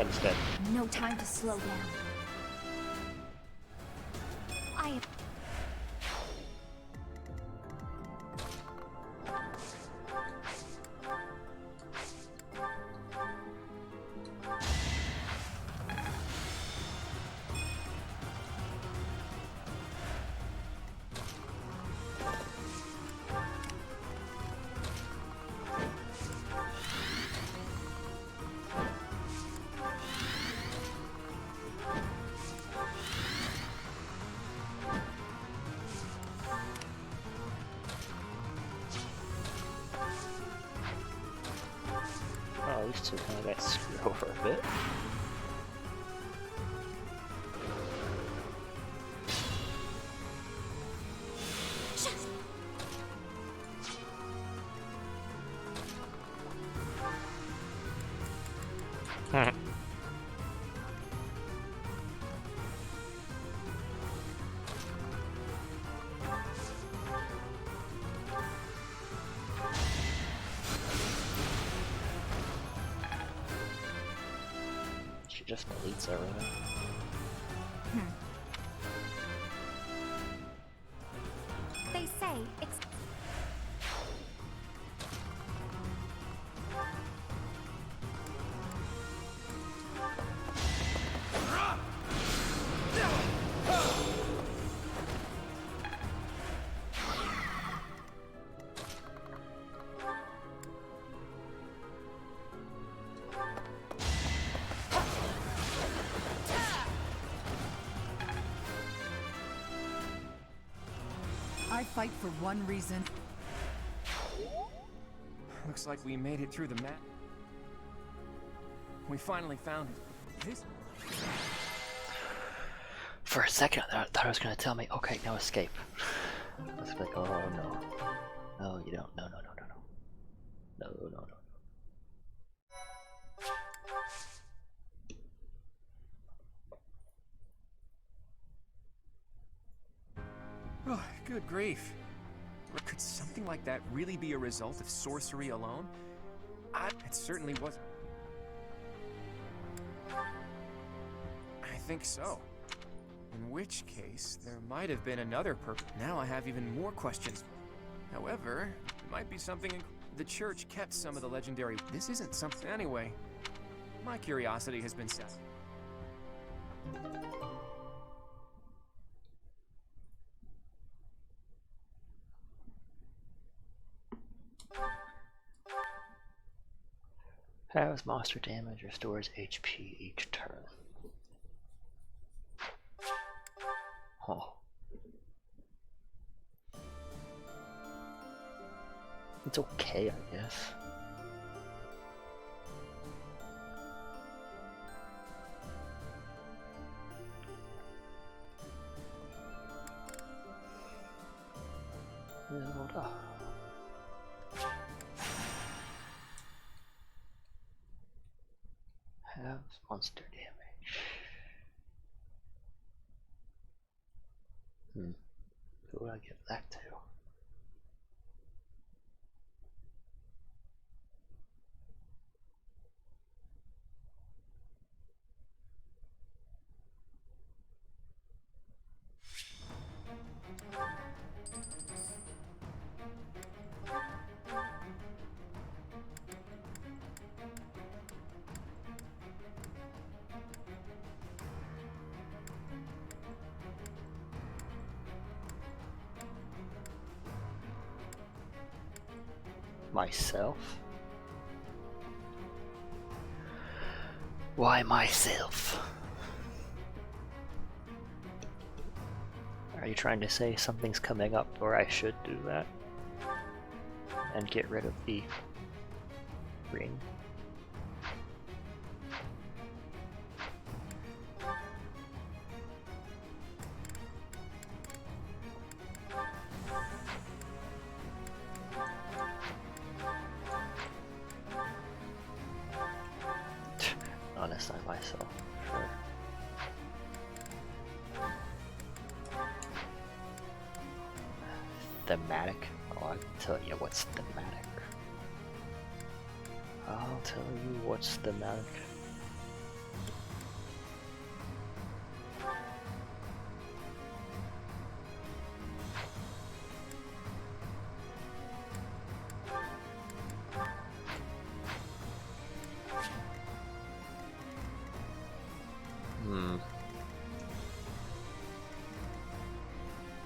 is dead.
No time to slow down. I am...
Oh, these two kind of got screwed over a bit. She just deletes everything.
They say it's...
I fight for one reason.
Looks like we made it through the map. We finally found it. This...
For a second, I thought it was gonna tell me, okay, now escape. I was like, oh no. No, you don't. No, no, no, no, no. No, no, no.
Oh, good grief. Could something like that really be a result of sorcery alone? It certainly wasn't. I think so. In which case, there might have been another purpose. Now I have even more questions. However, it might be something the church kept some of the legendary... This isn't something... Anyway, my curiosity has been set.
Has monster damage, restores HP each turn. Oh. It's okay, I guess. Zelda. Has monster damage. Who would I give that to? Myself? Why myself? Are you trying to say something's coming up or I should do that? And get rid of the ring? Honest, I myself, sure. Thematic? Oh, I can tell you what's thematic. I'll tell you what's thematic.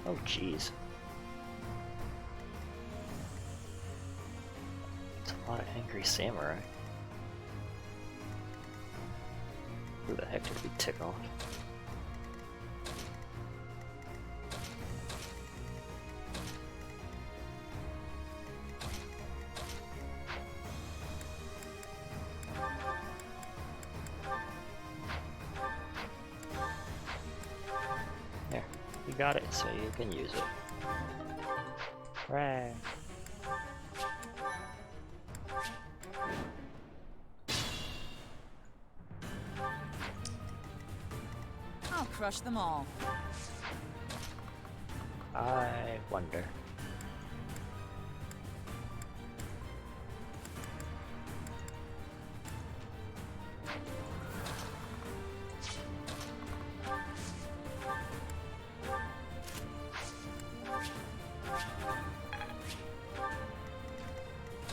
Oh, jeez. It's a lot of angry samurai. Who the heck did we tick off? There, you got it, so you can use it. Right.
I'll crush them all.
I wonder.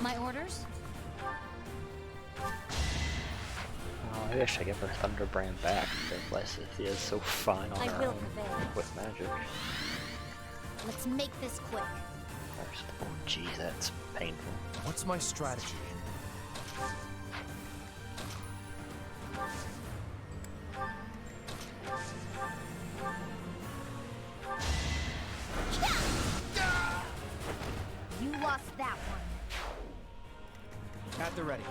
My orders?
Oh, I wish I give her Thunderbrand back, because Lysithea is so fine on her own with magic.
Let's make this quick.
First, oh geez, that's painful.
What's my strategy?
You lost that one.
At the ready.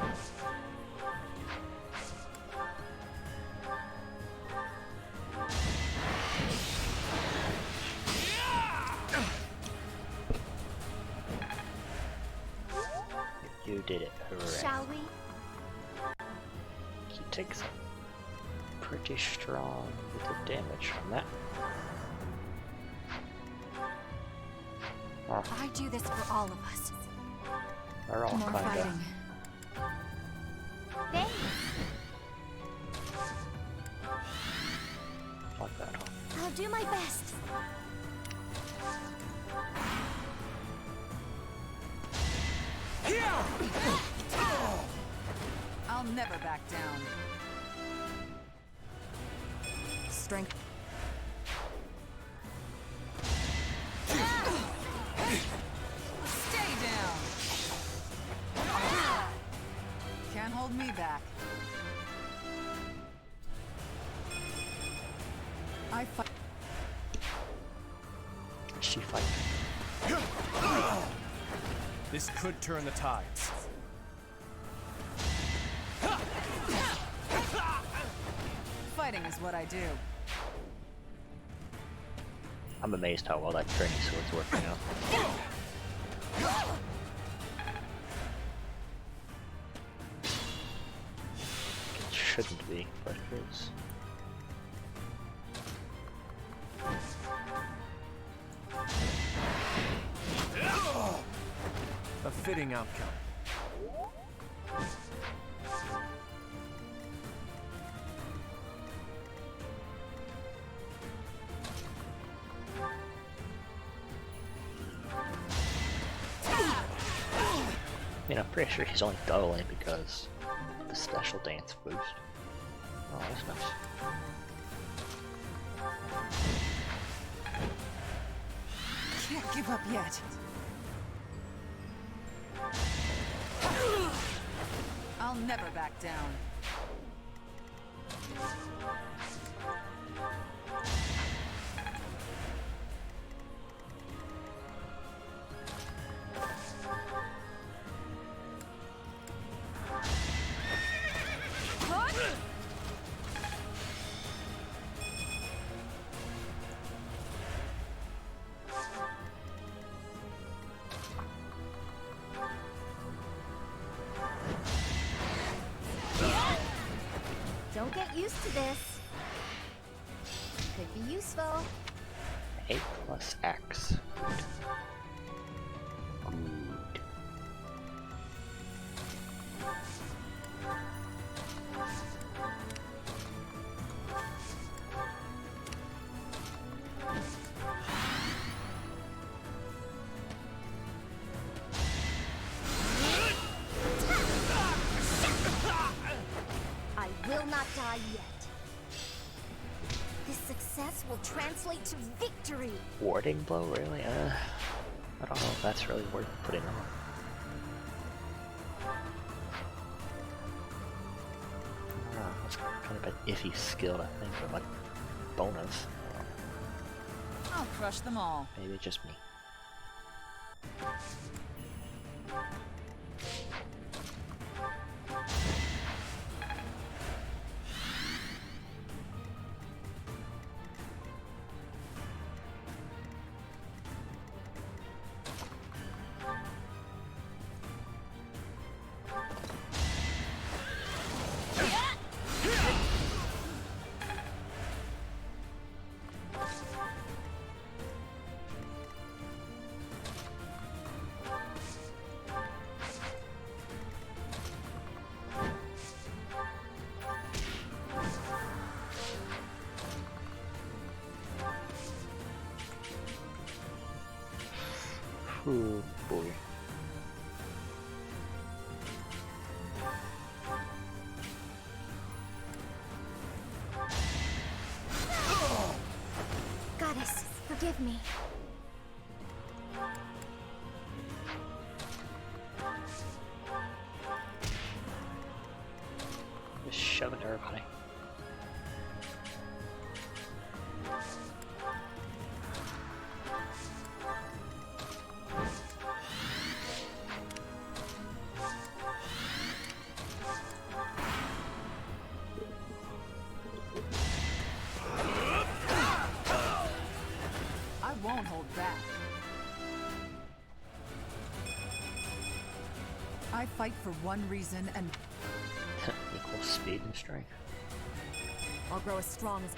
You did it, hooray.
Shall we?
He takes a pretty strong bit of damage from that. Oh,
I do this for all of us.
they're all
More
kinda.
fighting.
Thanks.
Like that, huh?
I'll do my best.
I'll never back down.
Strength.
Stay down. Can't hold me back. I fight.
She fight.
This could turn the tides.
Fighting is what I do.
I'm amazed how well that training sword's working out. It shouldn't be, but it is.
A fitting outcome.
I mean, I'm pretty sure he's only doubling because of the special dance boost. Oh, that's nice.
Can't give up yet. I'll never back down.
Don't get used to this. Could be useful.
8 plus X. Good.
I will not die yet. This success
success will translate to victory.
Warding blow, really? I don't know if that's really worth putting on. That's kind of an iffy skill, I think, for like bonus.
I'll crush them all.
Maybe just me. Oh boy.
Goddess, forgive me.
Just shoving everybody.
Won't hold back. I fight for one reason and
equal speed and strength.
I'll grow as strong as...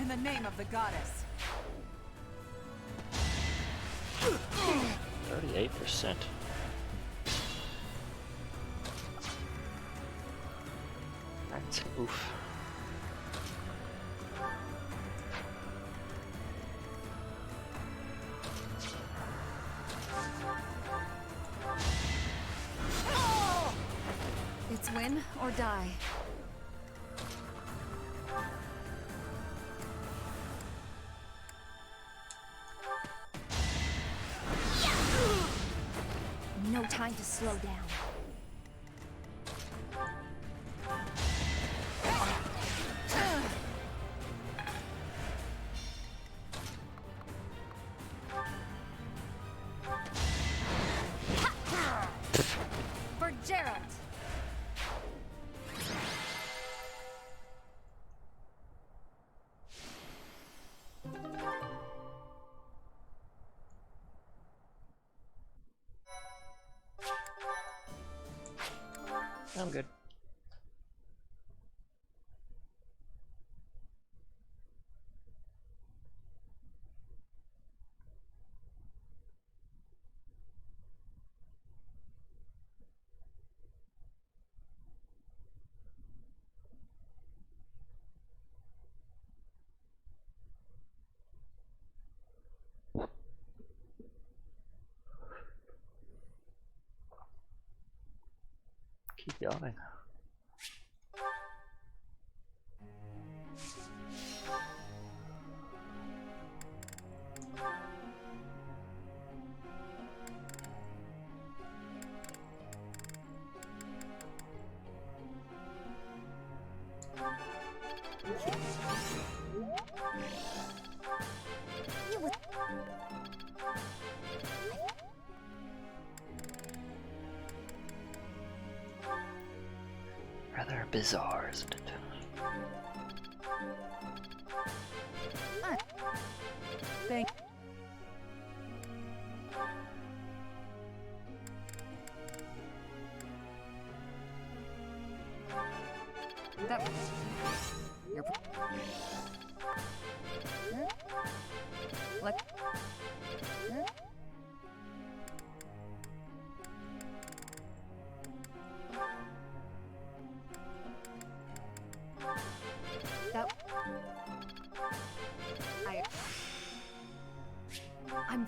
in the name of the goddess.
38%. That's oof.
It's win or die.
No time to slow down.
For Gerald.
I'm good. Keep yawning. Rather bizarre, isn't it?
Thank.
That. You're. Let. That. I'm.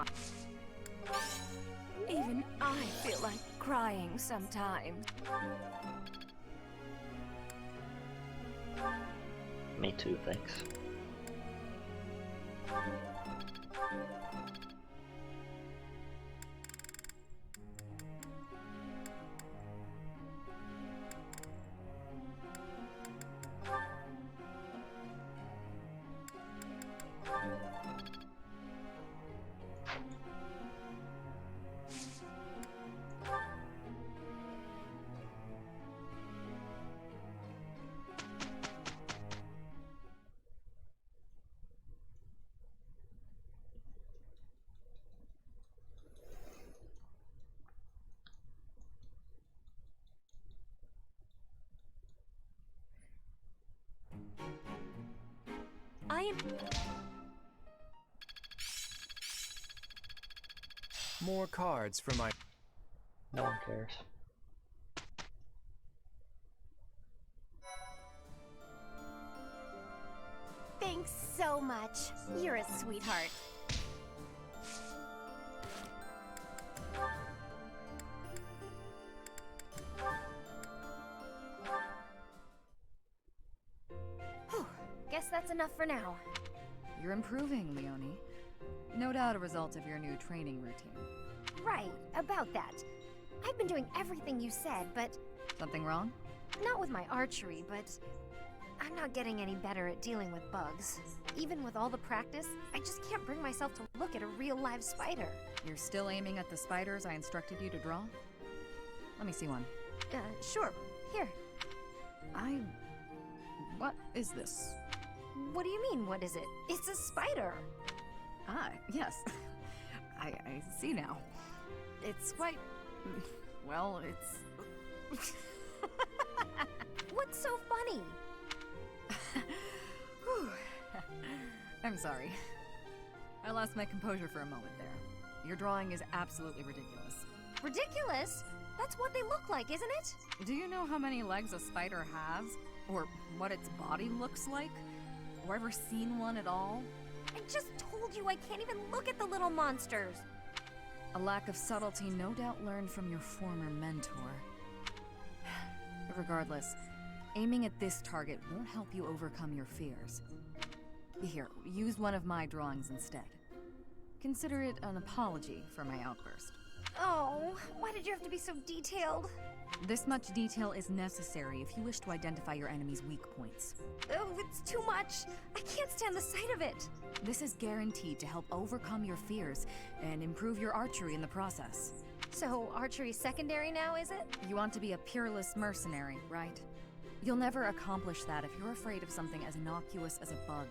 on.
Even I feel like crying sometimes.
Me too, thanks.
I am...
More cards for my...
No one cares.
Thanks so much. You're a sweetheart.
Whew. Guess that's enough for now.
You're improving, Leonie. No doubt a result of your new training routine.
Right, about that. I've been doing everything you said, but...
Something wrong?
Not with my archery, but... I'm not getting any better at dealing with bugs. Even with all the practice, I just can't bring myself to look at a real live spider.
You're still aiming at the spiders I instructed you to draw? Let me see one.
Sure. Here.
What is this?
What do you mean, what is it? It's a spider!
Ah, yes. I see now. It's quite... well, it's...
What's so funny?
I'm sorry. I lost my composure for a moment there. Your drawing is absolutely ridiculous.
Ridiculous? That's what they look like, isn't it?
Do you know how many legs a spider has? Or what its body looks like? Or ever seen one at all?
I just told you I can't even look at the little monsters.
A lack of subtlety no doubt learned from your former mentor. Regardless, aiming at this target won't help you overcome your fears. Here, use one of my drawings instead. Consider it an apology for my outburst.
Oh, why did you have to be so detailed?
This much detail is necessary if you wish to identify your enemy's weak points.
Oh, it's too much. I can't stand the sight of it.
This is guaranteed to help overcome your fears and improve your archery in the process.
So, archery's secondary now, is it?
You want to be a peerless mercenary, right? You'll never accomplish that if you're afraid of something as innocuous as a bug.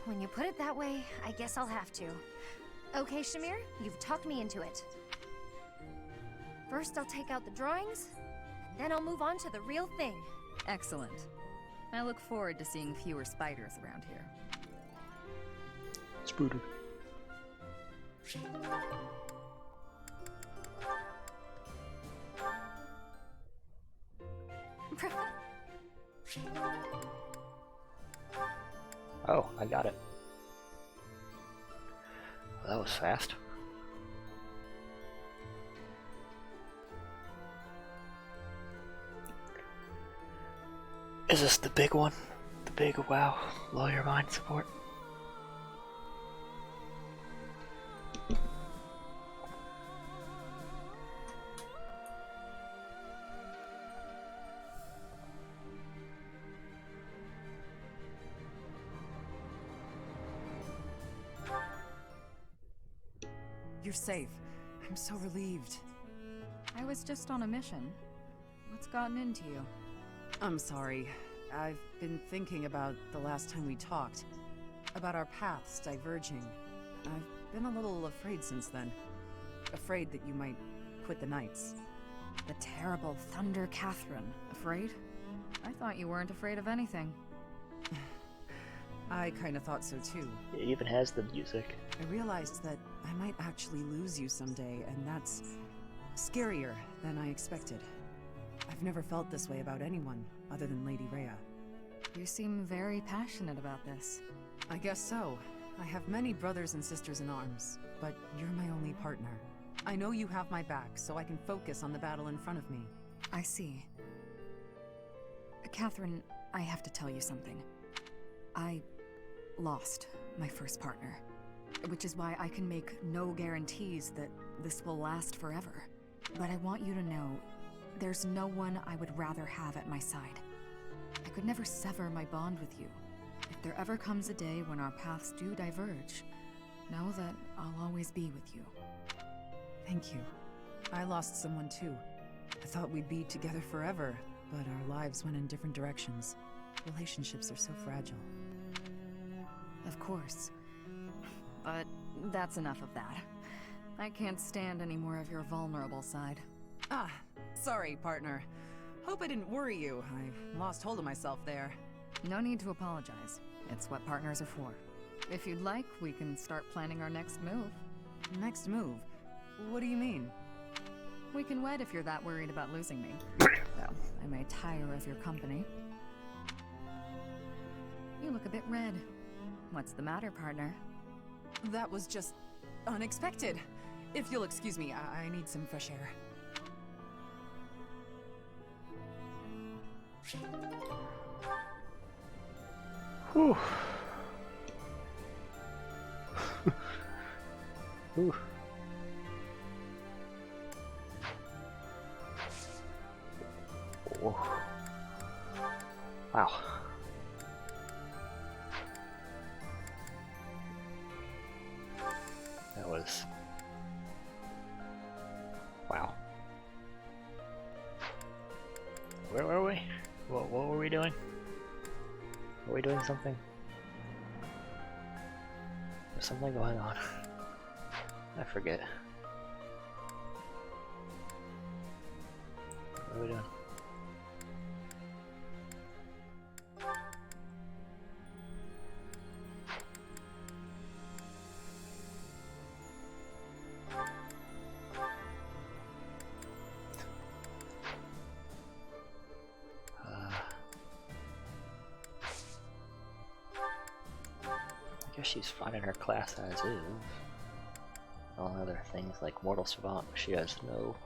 When you put it that way, I guess I'll have to. Okay, Shamir, you've talked me into it. First, I'll take out the drawings, and then I'll move on to the real thing.
Excellent. I look forward to seeing fewer spiders around here.
Spooder. Oh, I got it. Well, that was fast. Is this the big one? The big wow, blow your mind support?
You're safe. I'm so relieved. I was just on a mission. What's gotten into you?
I'm sorry. I've been thinking about the last time we talked. About our paths diverging. I've been a little afraid since then. Afraid that you might quit the Knights.
The terrible Thunder Catherine. Afraid? I thought you weren't afraid of anything.
I kinda thought so too.
It even has the music.
I realized that I might actually lose you someday, and that's scarier than I expected. I've never felt this way about anyone other than Lady Rhea.
You seem very passionate about this.
I guess so. I have many brothers and sisters in arms, but you're my only partner. I know you have my back, so I can focus on the battle in front of me.
I see. Catherine, I have to tell you something. I lost my first partner, which is why I can make no guarantees that this will last forever. But I want you to know, there's no one I would rather have at my side. I could never sever my bond with you. If there ever comes a day when our paths do diverge, know that I'll always be with you.
Thank you. I lost someone too. I thought we'd be together forever, but our lives went in different directions. Relationships are so fragile.
Of course. But that's enough of that. I can't stand any more of your vulnerable side.
Ah, sorry, partner. Hope I didn't worry you. I lost hold of myself there.
No need to apologize. It's what partners are for. If you'd like, we can start planning our next move.
Next move? What do you mean?
We can wed if you're that worried about losing me. Though, I may tire of your company. You look a bit red. What's the matter, partner?
That was just unexpected. If you'll excuse me, I need some fresh air.
Whew. Whew. Oh. Wow. That was... Wow. Where were we? What were we doing? Were we doing something? There's something going on. I forget. What are we doing? I guess she's fine in her class as is. All other things like Mortal Savant, she has no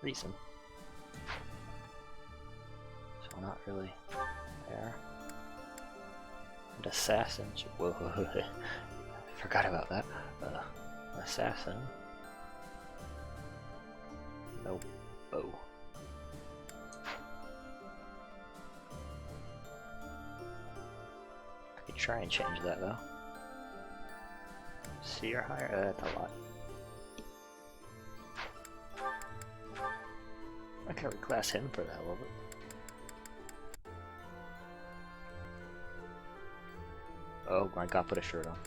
reason. So not really there. And Assassin, whoa, I forgot about that. Assassin. No bow. I could try and change that though. C or higher? That's a lot. I can reclass him for the hell of it. Oh my god, put a shirt on.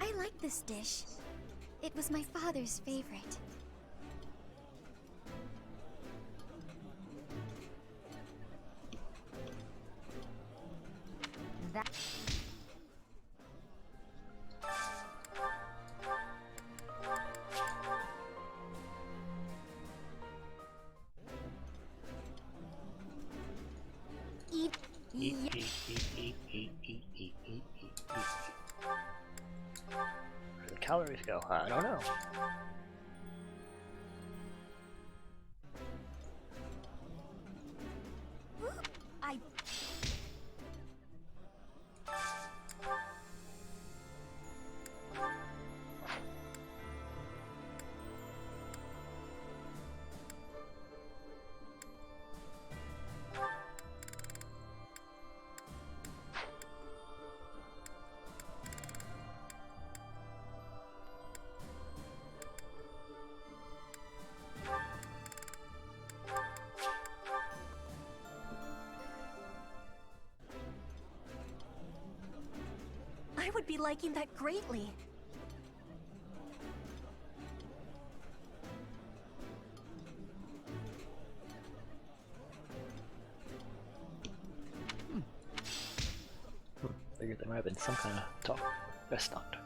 I like this dish. It was my father's favorite.
Eat,
Yeah.
eat, eat, eat, eat, eat, eat, eat, eat. Where the calories go? I don't know.
I. I would be liking that greatly.
Figured there might have been some kind of talk. Guess not.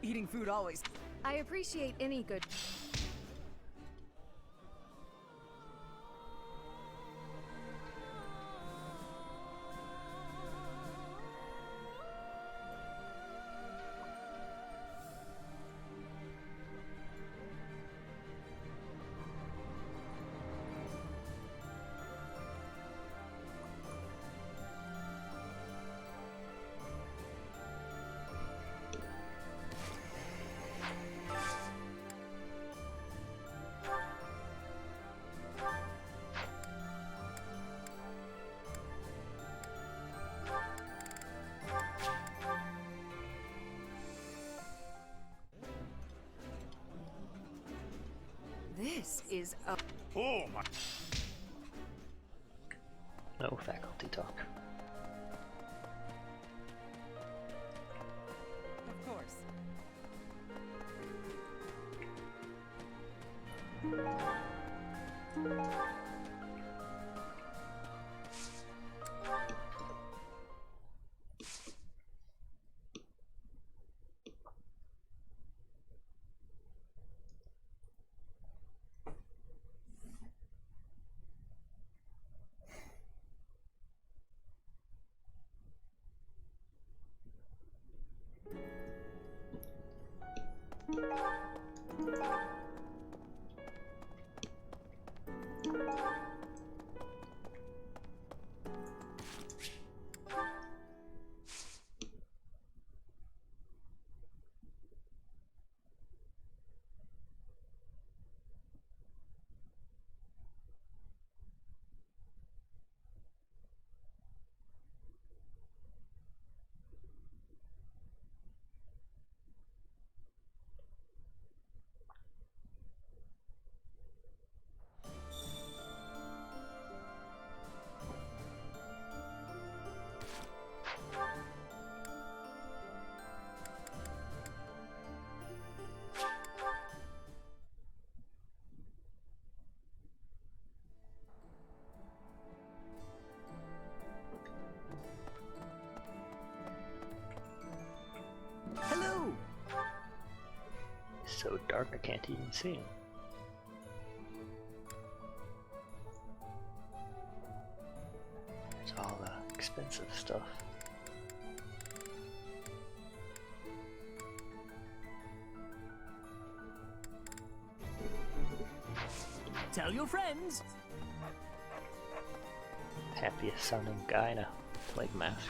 Eating food always.
I appreciate any good.
This is a.
Oh my.
No faculty talk.
Of course.
Hello!
It's so dark I can't even see him. There's all the expensive stuff.
Tell your friends!
Happiest sounding guy in a plague mask.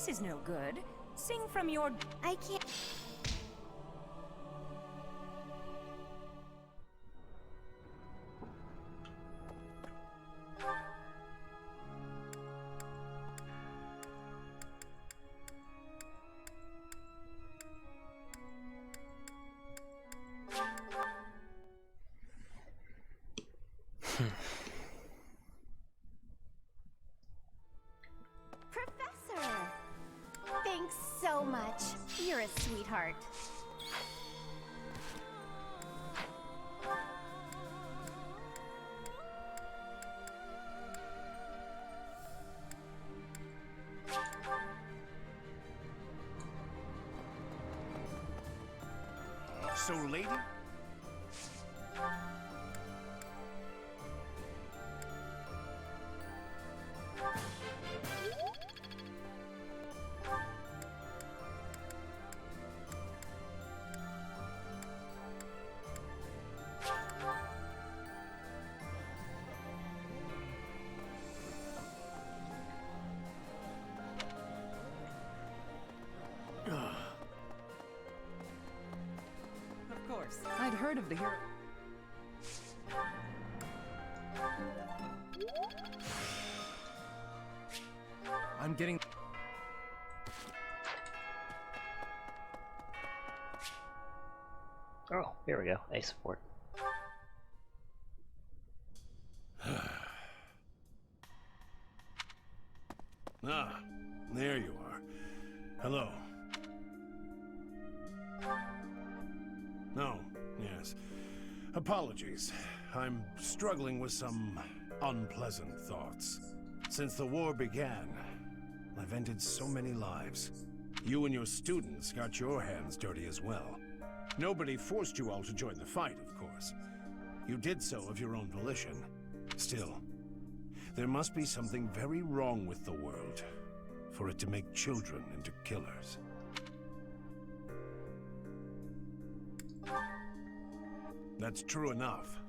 voice is no good. Sing from your...
I can't... Professor! Thanks so much. You're a sweetheart.
So, lady?
Of course. I'd heard of the hero.
I'm getting...
Oh, here we go. A support.
Ah, there you are. Hello. Oh, yes. Apologies. I'm struggling with some unpleasant thoughts. Since the war began, I've ended so many lives. You and your students got your hands dirty as well. Nobody forced you all to join the fight, of course. You did so of your own volition. Still, there must be something very wrong with the world for it to make children into killers. That's true enough.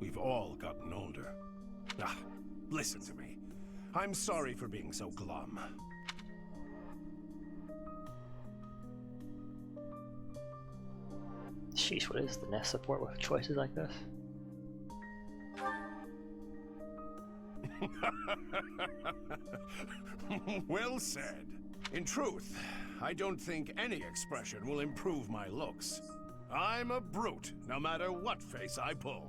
We've all gotten older. Ah, listen to me. I'm sorry for being so glum.
Sheesh, what is the nest support with choices like this?
Well said. In truth, I don't think any expression will improve my looks. I'm a brute, no matter what face I pull.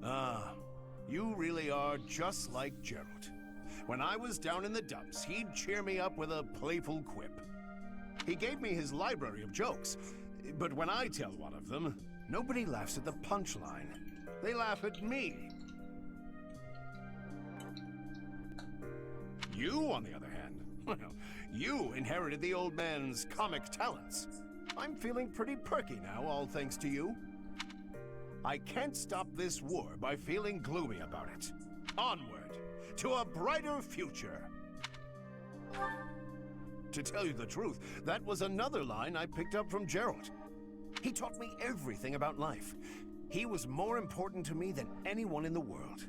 Ah, you really are just like Gerald. When I was down in the dumps, he'd cheer me up with a playful quip. He gave me his library of jokes, but when I tell one of them, nobody laughs at the punchline. They laugh at me. You, on the other hand, well, you inherited the old man's comic talents. I'm feeling pretty perky now, all thanks to you. I can't stop this war by feeling gloomy about it. Onward, to a brighter future. To tell you the truth, that was another line I picked up from Gerald. He taught me everything about life. He was more important to me than anyone in the world.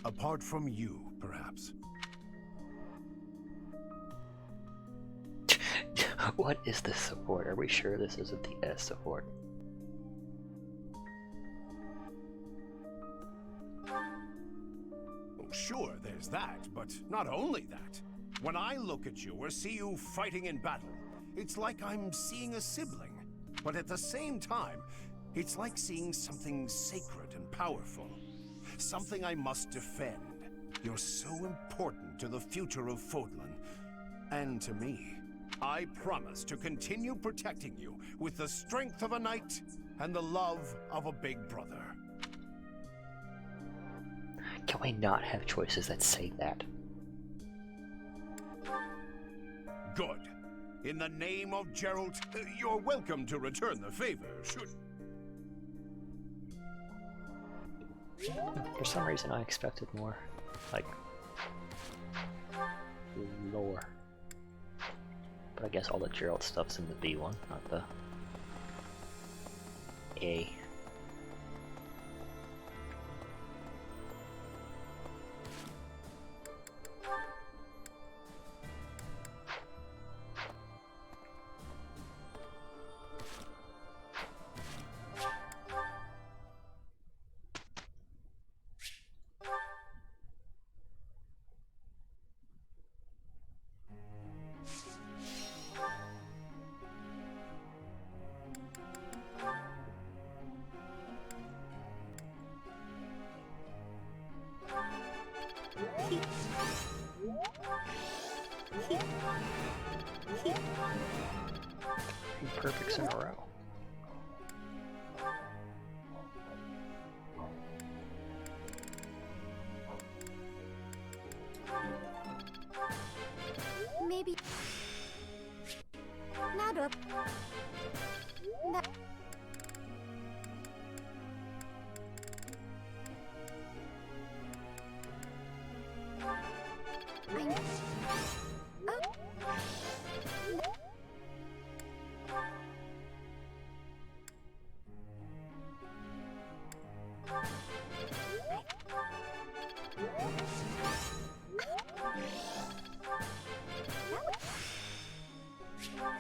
Apart from you, perhaps.
What is this support? Are we sure this isn't the S support?
Oh, sure, there's that, but not only that. When I look at you or see you fighting in battle, it's like I'm seeing a sibling. But at the same time, it's like seeing something sacred and powerful. Something I must defend. You're so important to the future of Fodlan. And to me. I promise to continue protecting you with the strength of a knight and the love of a big brother.
Can we not have choices that say that?
Good. In the name of Gerald, you're welcome to return the favor, should...
For some reason I expected more, like, lore. But I guess all the Gerald stuff's in the B one, not the A. perfects in a row.
Maybe. Not up. Not.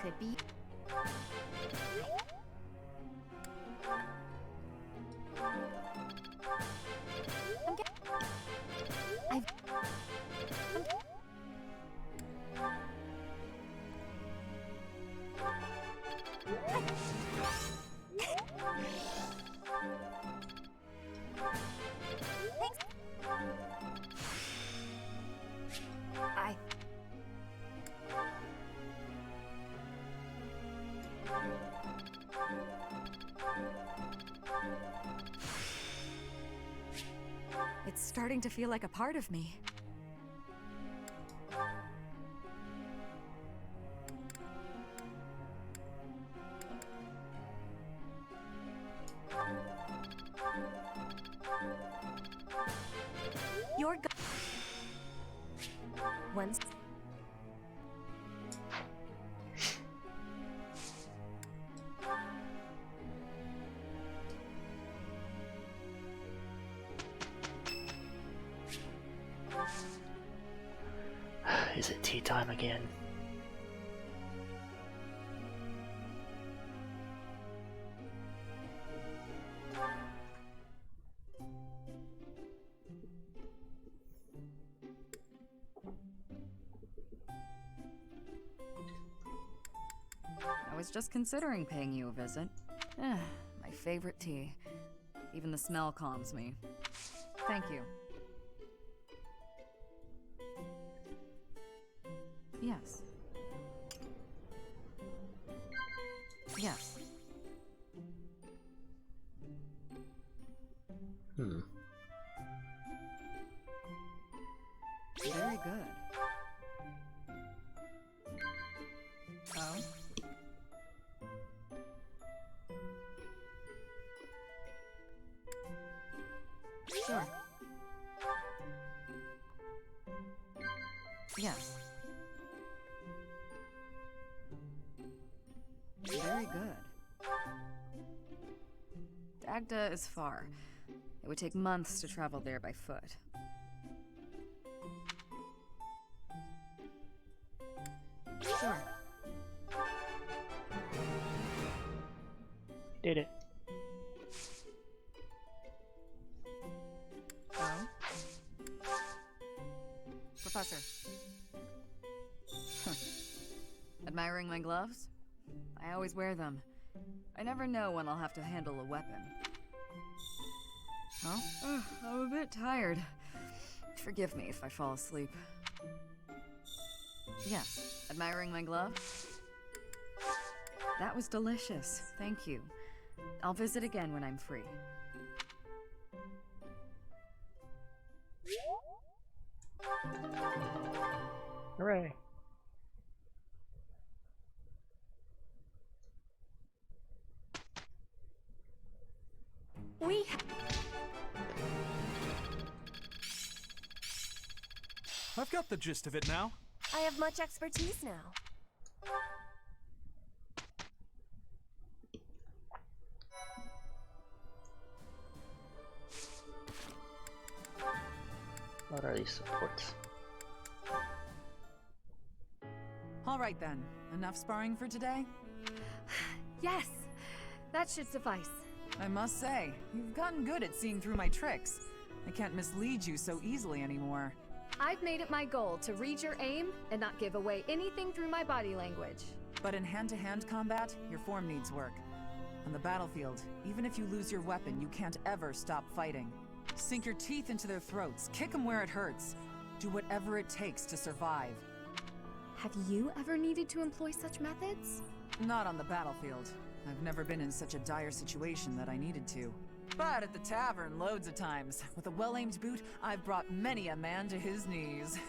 Could be.
It's starting to feel like a part of me.
You're once.
Is it tea time again?
I was just considering paying you a visit. My favorite tea. Even the smell calms me. Thank you. Yes. Yes. Very good. Oh? Sure. Yes. Very good. Dagda is far. It would take months to travel there by foot. Sure.
Did it.
Oh? Professor. Admiring my gloves? I always wear them. I never know when I'll have to handle a weapon. Huh? I'm a bit tired. Forgive me if I fall asleep. Yes, admiring my glove? That was delicious. Thank you. I'll visit again when I'm free.
Hooray.
I've got the gist of it now.
I have much expertise now.
What are these supports?
All right then. Enough sparring for today?
Yes! That should suffice.
I must say, you've gotten good at seeing through my tricks. I can't mislead you so easily anymore.
I've made it my goal to read your aim and not give away anything through my body language.
But in hand-to-hand combat, your form needs work. On the battlefield, even if you lose your weapon, you can't ever stop fighting. Sink your teeth into their throats, kick them where it hurts. Do whatever it takes to survive.
Have you ever needed to employ such methods?
Not on the battlefield. I've never been in such a dire situation that I needed to. But at the tavern, loads of times. With a well-aimed boot, I've brought many a man to his knees.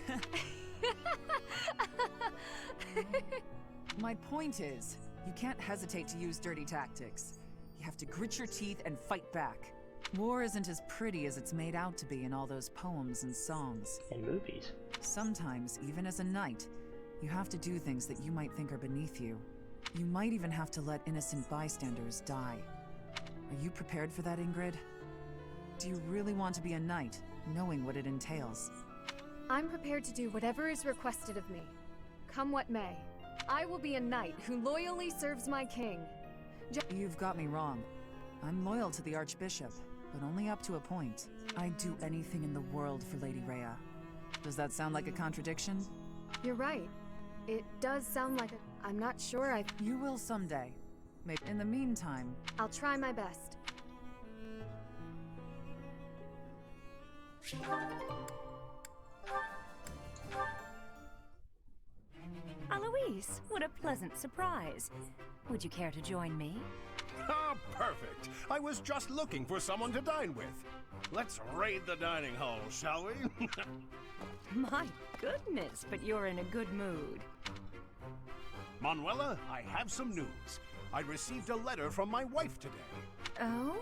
My point is, you can't hesitate to use dirty tactics. You have to grit your teeth and fight back. War isn't as pretty as it's made out to be in all those poems and songs.
And movies.
Sometimes, even as a knight, you have to do things that you might think are beneath you. You might even have to let innocent bystanders die. Are you prepared for that, Ingrid? Do you really want to be a knight, knowing what it entails?
I'm prepared to do whatever is requested of me. Come what may. I will be a knight who loyally serves my king.
You've got me wrong. I'm loyal to the Archbishop, but only up to a point. I'd do anything in the world for Lady Rhea. Does that sound like a contradiction?
You're right. It does sound like a... I'm not sure
You will someday. Maybe in the meantime...
I'll try my best.
Alois, what a pleasant surprise. Would you care to join me?
Ah, perfect. I was just looking for someone to dine with. Let's raid the dining hall, shall we?
My goodness, but you're in a good mood.
Manuela, I have some news. I received a letter from my wife today.
Oh?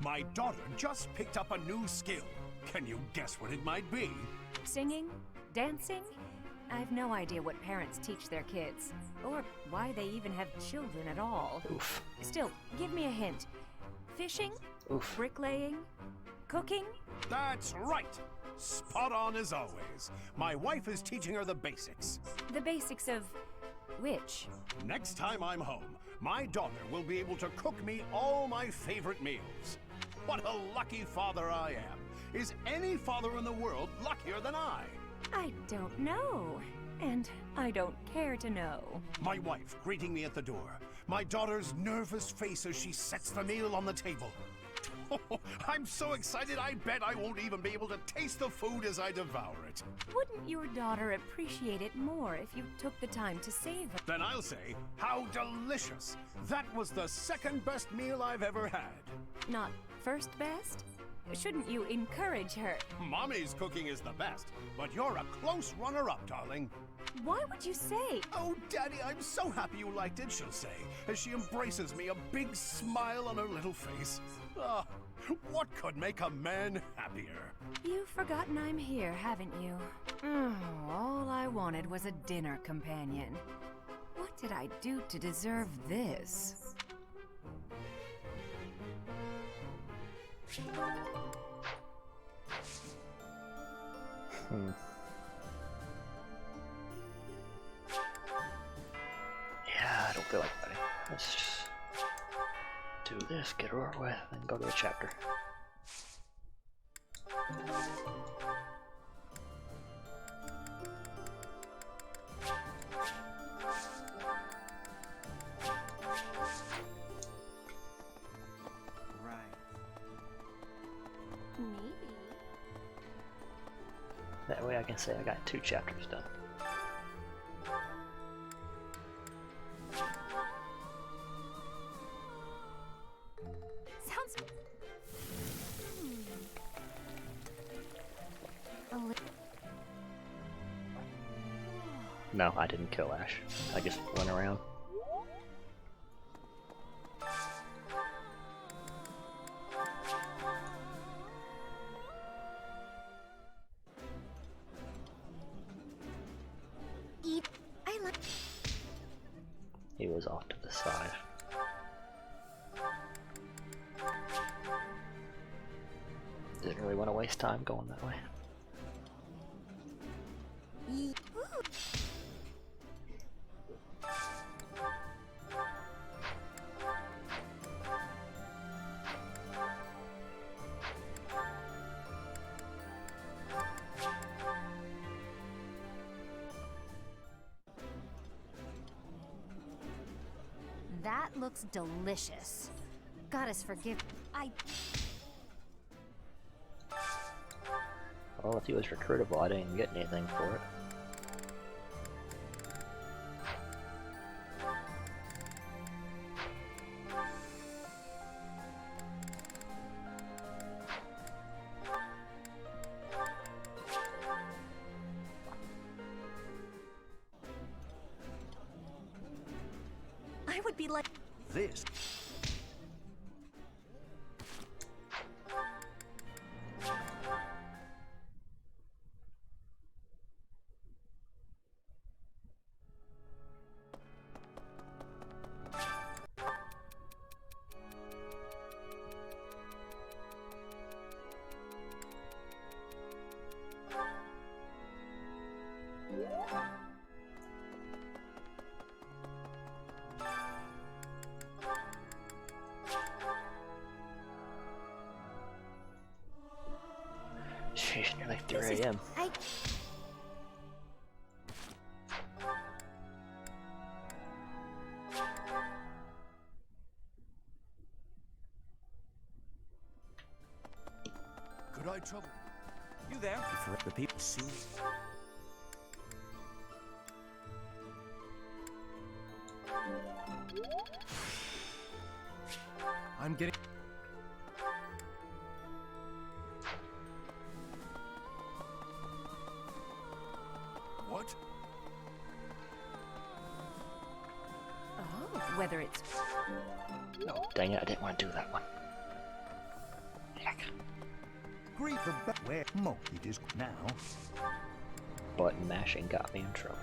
My daughter just picked up a new skill. Can you guess what it might be?
Singing? Dancing? I've no idea what parents teach their kids, or why they even have children at all.
Oof.
Still, give me a hint. Fishing?
Oof.
Bricklaying? Cooking?
That's right! Spot on as always. My wife is teaching her the basics.
The basics of which?
Next time I'm home, my daughter will be able to cook me all my favorite meals. What a lucky father I am. Is any father in the world luckier than I?
I don't know. And I don't care to know.
My wife greeting me at the door. My daughter's nervous face as she sets the meal on the table. Oh, I'm so excited I bet I won't even be able to taste the food as I devour it.
Wouldn't your daughter appreciate it more if you took the time to savor?
Then I'll say, how delicious! That was the second best meal I've ever had.
Not first best? Shouldn't you encourage her?
Mommy's cooking is the best, but you're a close runner-up, darling.
Why would you say?
Oh, Daddy, I'm so happy you liked it, she'll say, as she embraces me, a big smile on her little face. Ah, what could make a man happier?
You've forgotten I'm here, haven't you? All I wanted was a dinner companion. What did I do to deserve this?
Yeah, I don't feel like fighting. Let's just do this, get it over with, and go to the chapter.
Maybe.
That way I can say I got 2 chapters done.
Sounds...
No, I didn't kill Ash. I just went around. He was off to the side. Didn't really want to waste time going that way.
That looks delicious. Goddess forgive...
Well, if he was recruitable, I didn't get anything for it.
be like
This.
Sheesh, nearly 3 a.m.
Could I trouble you there?
For the people soon.
I'm getting. What?
Oh, whether it's...
No, dang it, I didn't want to do that one. Heck.
Greet the where most it is now.
Button mashing got me in trouble.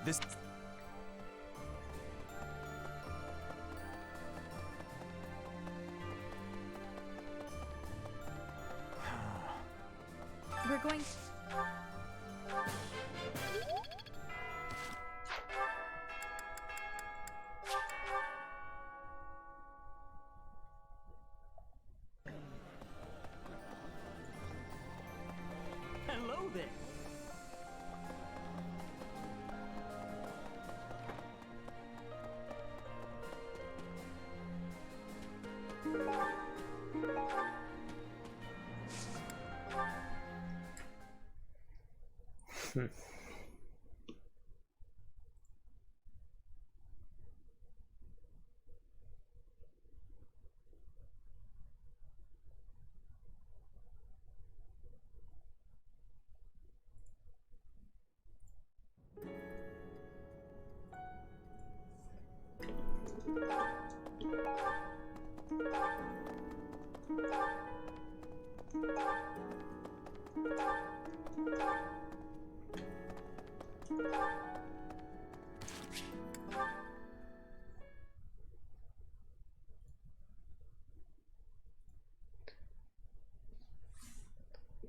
This.
We're going...
Hello there.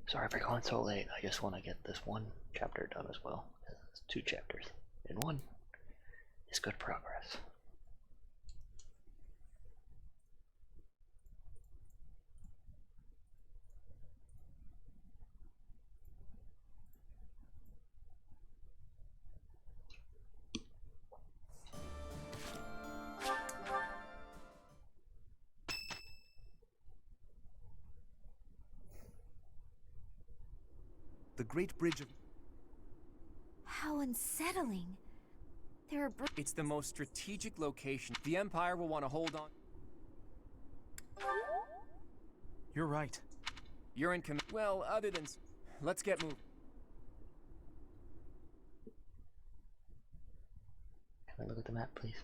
Sorry for going so late. I just want to get this one chapter done as well. It's 2 chapters in one. It's good progress.
The Great Bridge of...
How unsettling. There are
It's the most strategic location. The Empire will want to hold on.
You're right.
You're in command. Well, other than... Let's get moving.
Can I look at the map, please?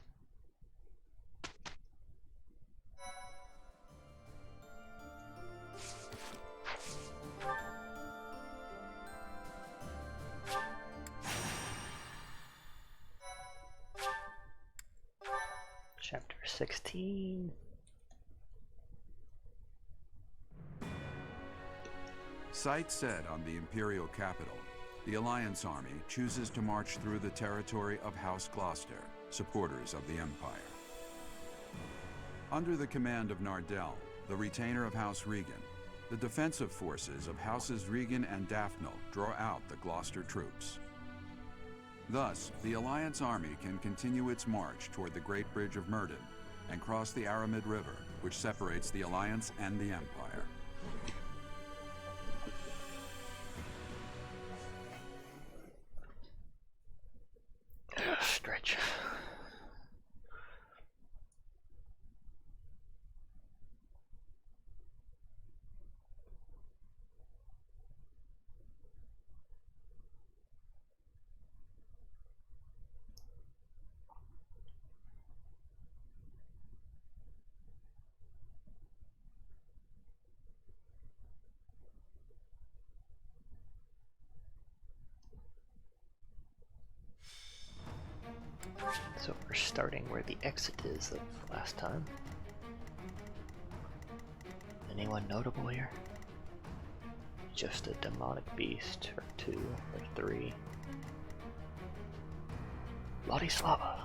Chapter 16.
Sight set on the Imperial capital, the Alliance army chooses to march through the territory of House Gloucester, supporters of the Empire. Under the command of Nardell, the retainer of House Regan, the defensive forces of Houses Regan and Daphne draw out the Gloucester troops. Thus, the Alliance army can continue its march toward the Great Bridge of Myrddin and cross the Aramid River, which separates the Alliance and the Empire.
Stretch. So we're starting where the exit is of last time. Anyone notable here? Just a demonic beast, or 2, or 3. Ladislava.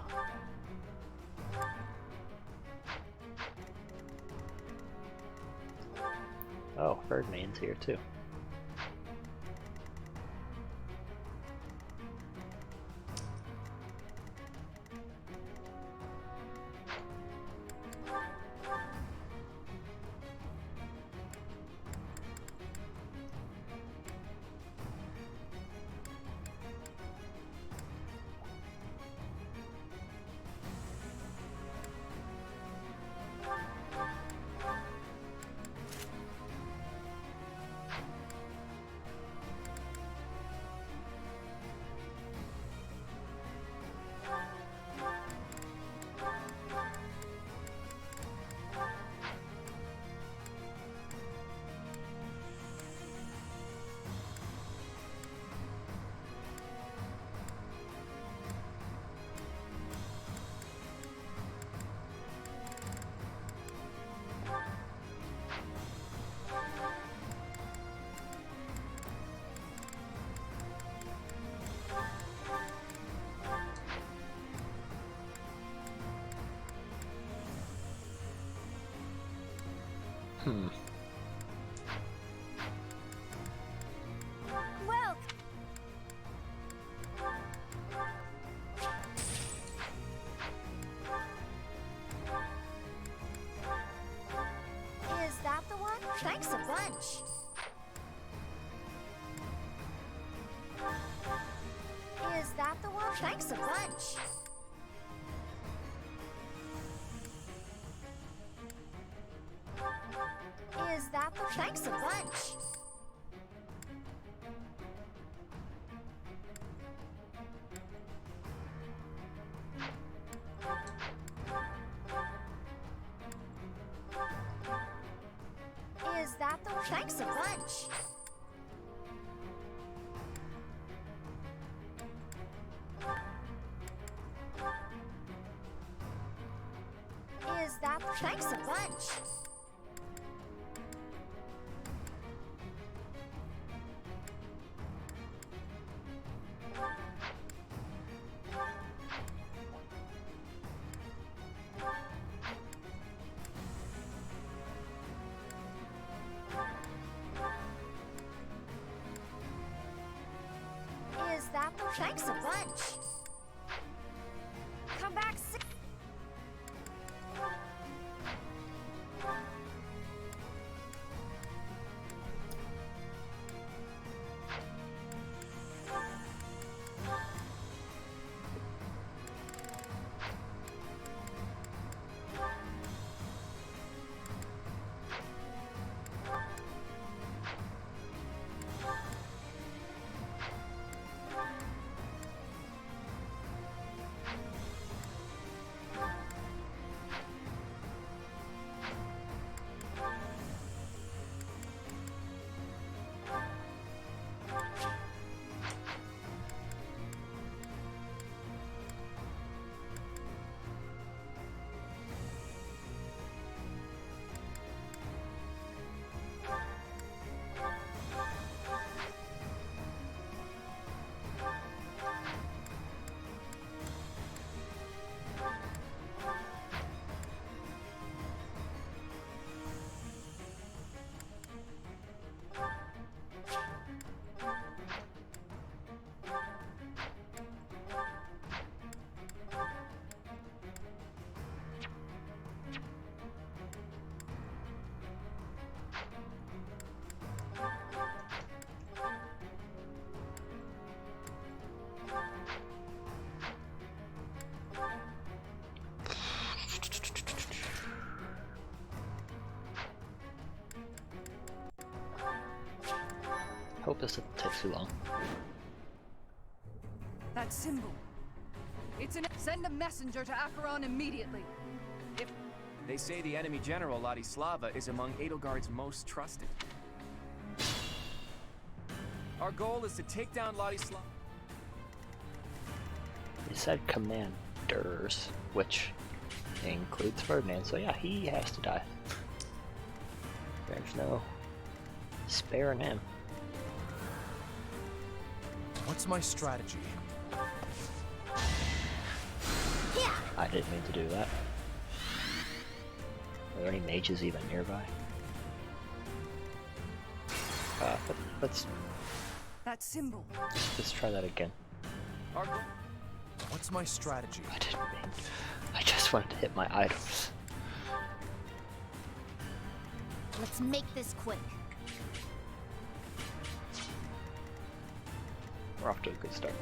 Oh, Ferdinand's here too.
Well, is that the one? Thanks a bunch. Is that the one? Thanks a bunch. Is that the? Thanks a bunch. Is that the? Thanks a bunch. Is that the? Thanks a bunch. Is that the? Thanks a bunch. Come back soon.
Hope this doesn't take too long.
That symbol. It's an. Send a messenger to Acheron immediately. If
They say the enemy general, Ladislava, is among Edelgard's most trusted. Our goal is to take down Ladislava.
He said command. characters, which includes Ferdinand, so yeah, he has to die. There's no sparing him.
What's my strategy?
I didn't mean to do that. Are there any mages even nearby? Let's
That symbol.
let's try that again.
What's my strategy?
I didn't mean. I just wanted to hit my items.
Let's make this quick.
We're off to a good start.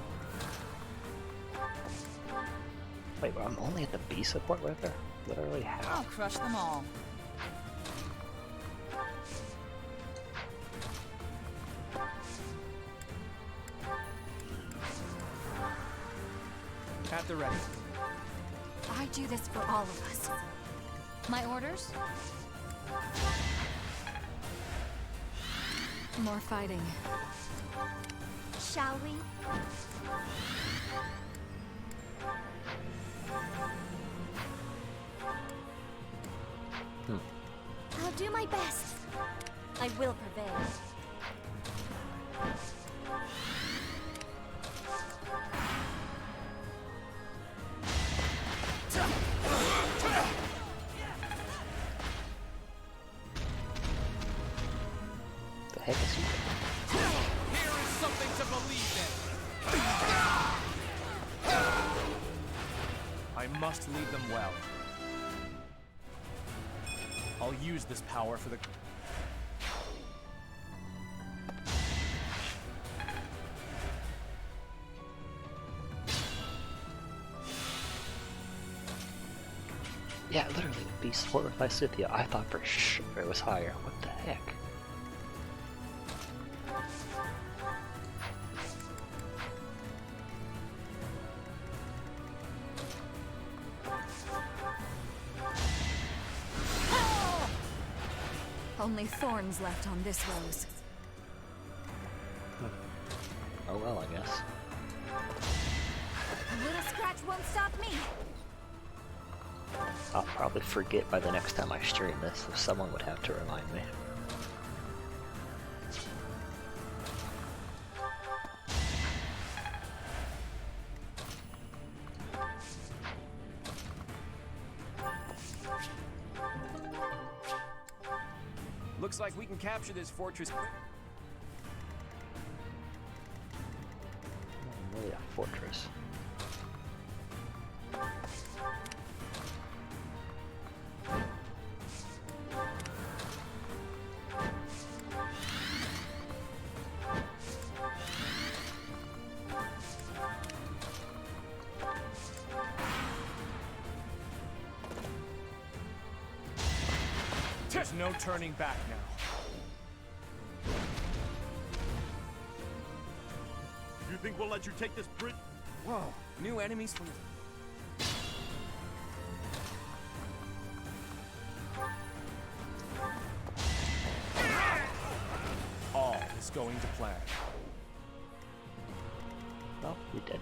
Wait, but I'm only at the B support with her? Literally half.
I'll crush them all.
At the ready.
I do this for all of us.
My orders?
More fighting.
Shall we? I'll do my best. I will prevail.
The heck is he?
Here is something to believe in.
I must lead them well. I'll use this power for the...
Yeah, literally, be support with my Scythia. I thought for sure it was higher. What the heck?
Only thorns left on this rose.
Oh well, I guess.
A little scratch won't stop me.
I'll probably forget by the next time I stream this, so someone would have to remind me.
Looks like we can capture this fortress.
Really a fortress.
There's no turning back now.
You think we'll let you take this bridge?
Whoa, new enemies from...
All is going to plan.
Oh, we did.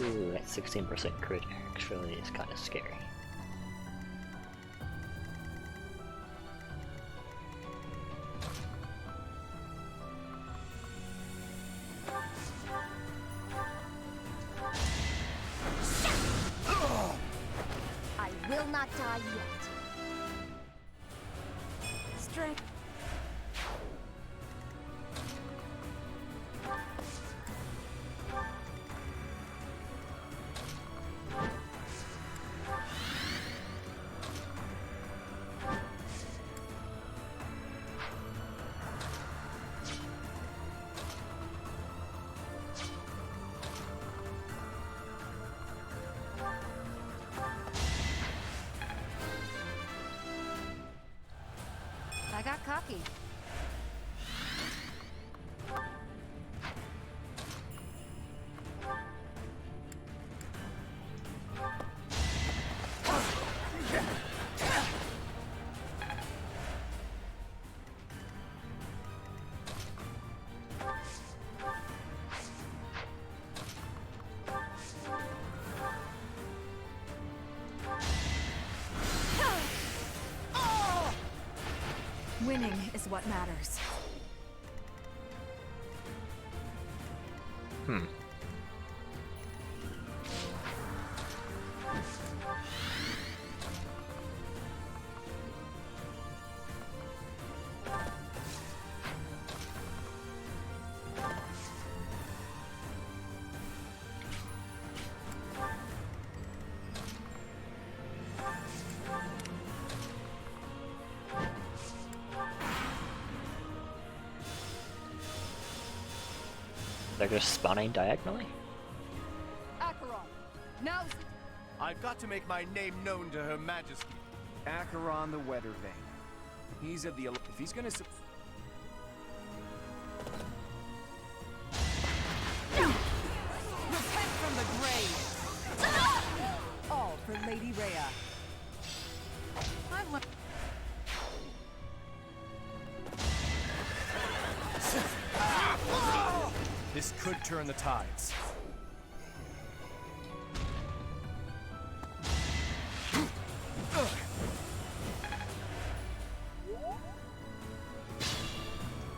Ooh, that 16% crit actually is kind of scary.
I will not die yet. Strength.
got cocky.
Winning is what matters.
They're just spawning diagonally?
Acheron, now's the... I've got to make my name known to Her Majesty. Acheron the Weather Vane. He's of the... If he's gonna...
Repent from the grave! All for Lady Rhea. I'm
This could turn the tides.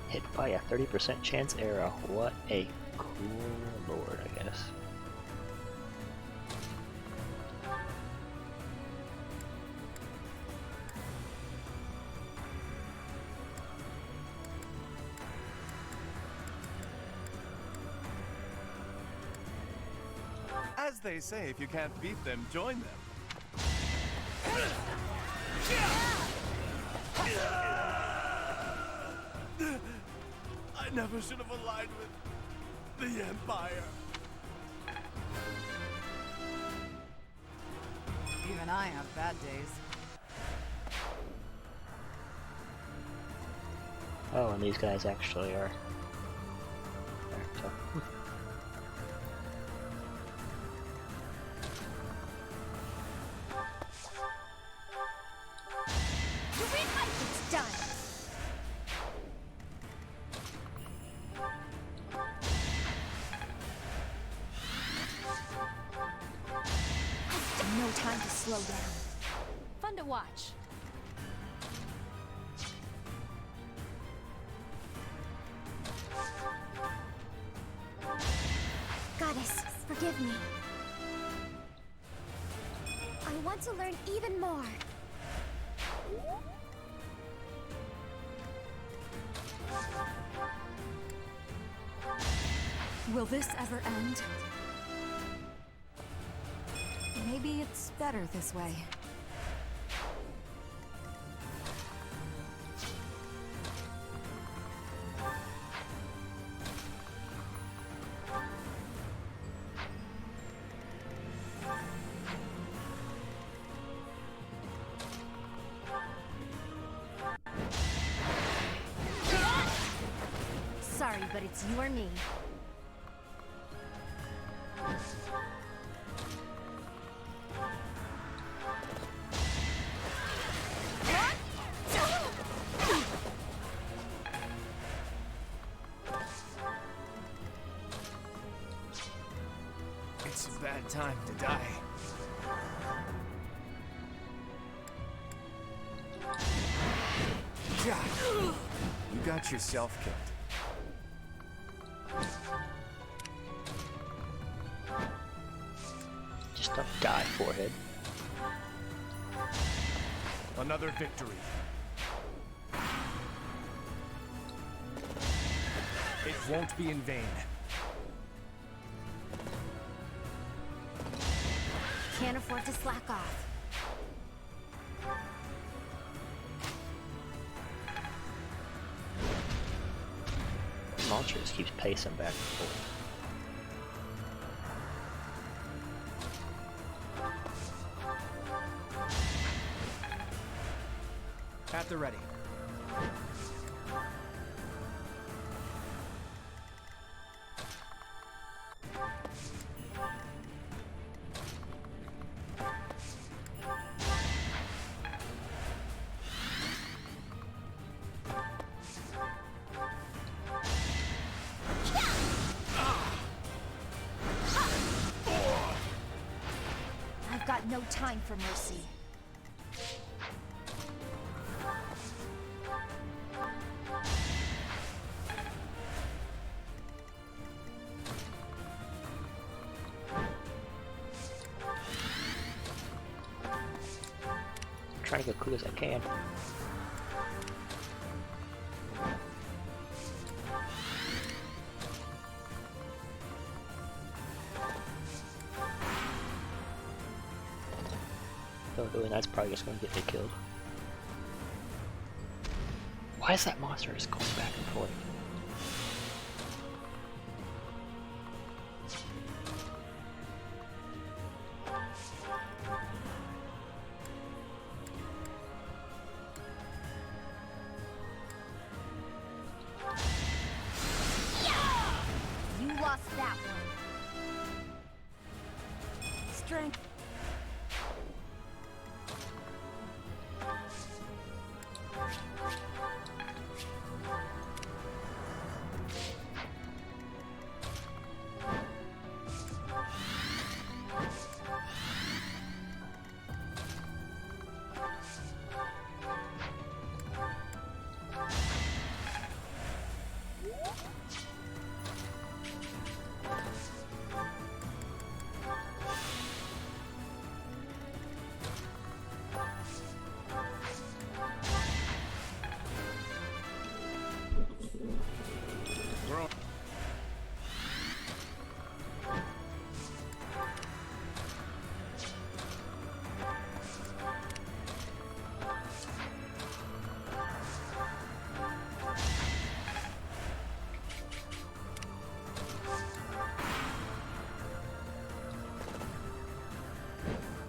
Hit by a 30% chance arrow. What a cool lord, I guess.
As they say, if you can't beat them, join them. I never should have aligned with the Empire.
Even I have bad days.
Oh, and these guys actually are...
It's done.
No time to slow down. Fun to watch.
Goddess, forgive me. I want to learn even more.
Will this ever end? Maybe it's better this way.
Sorry, but it's you or me.
It's a bad time to die. God, you got yourself killed.
Just don't die, forehead.
Another victory. It won't be in vain.
Can't afford to slack off.
Launcher just keeps pacing back and forth.
At the ready.
I've got no time for mercy.
Trying to go quick as I can. Oh, really nice. Probably just going to get me killed. Why is that monster just going back and forth?
You lost that one.
Strength.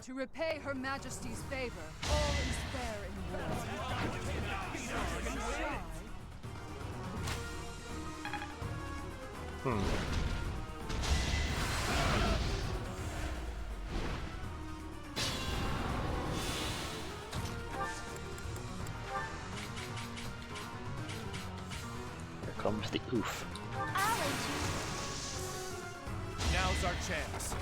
To repay Her Majesty's favor, all is fair in war.
Here comes the oof.
Now's our chance.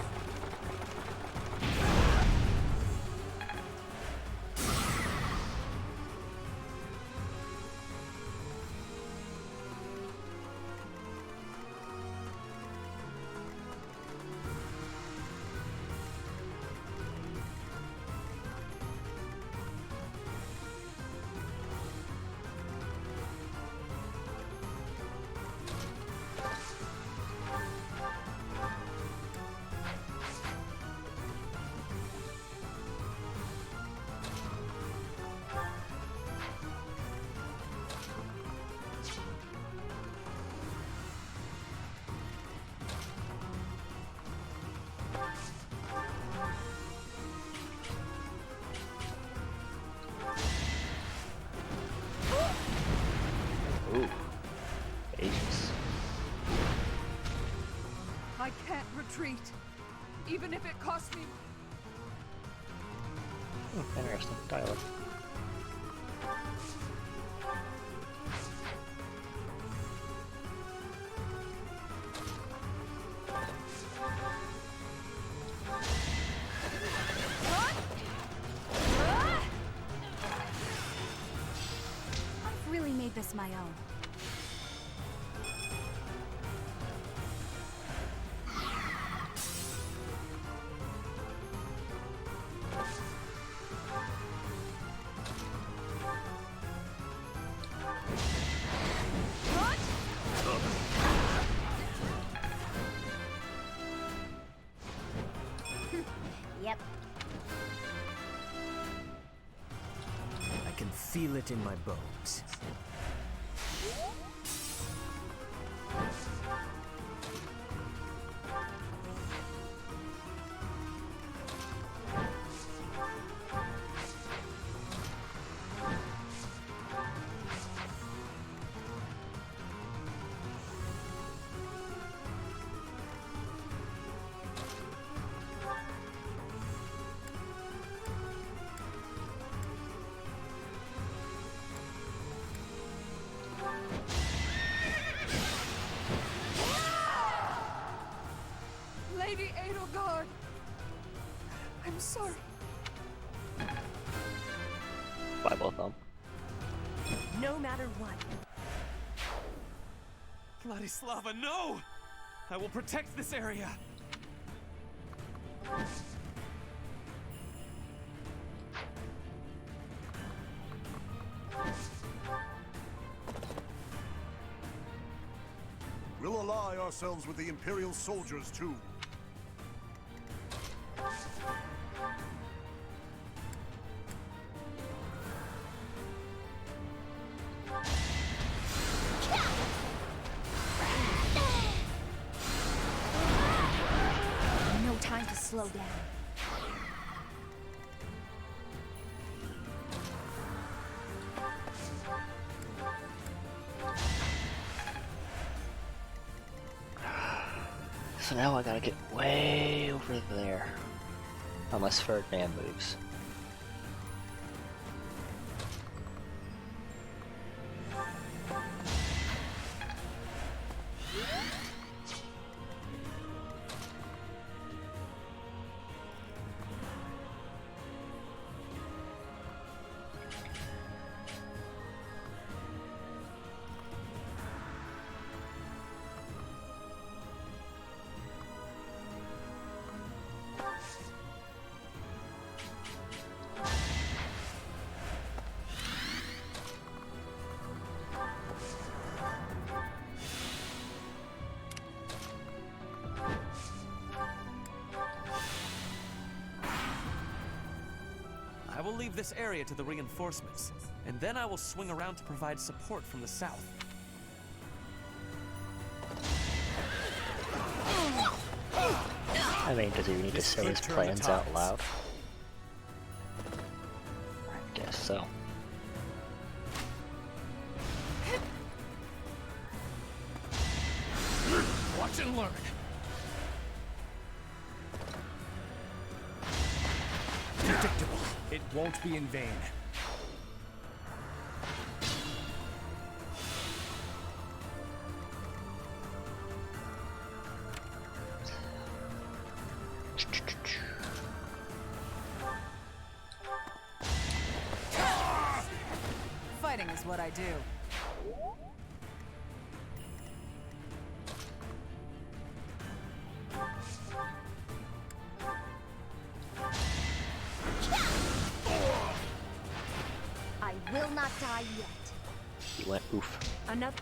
Ooh. Ages.
I can't retreat, even if it costs me.
Interesting dialogue.
I've really made this my own.
Yep.
I can feel it in my bones.
sorry.
Bible thumb.
No matter what.
Vladislava, no! I will protect this area.
We'll ally ourselves with the Imperial soldiers, too.
No time to slow down.
So now I gotta get way over there. Unless Ferdinand moves.
I will leave this area to the reinforcements, and then I will swing around to provide support from the south.
I mean, does he need to say his plans out loud? I guess so.
Watch and learn.
Predictable. It won't be in vain.
Fighting is what I do.
I will not die yet.
He went oof.
Another.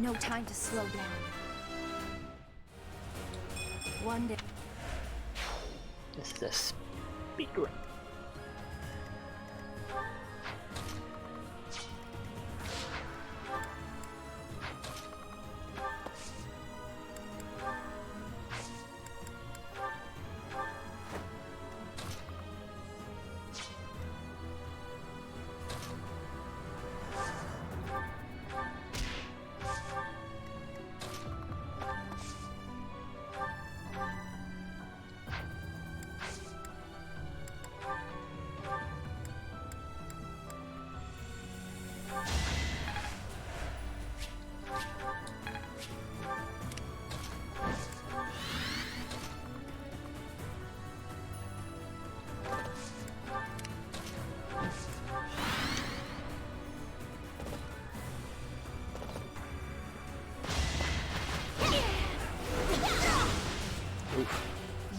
No time to slow down. One day.
This is a speed run.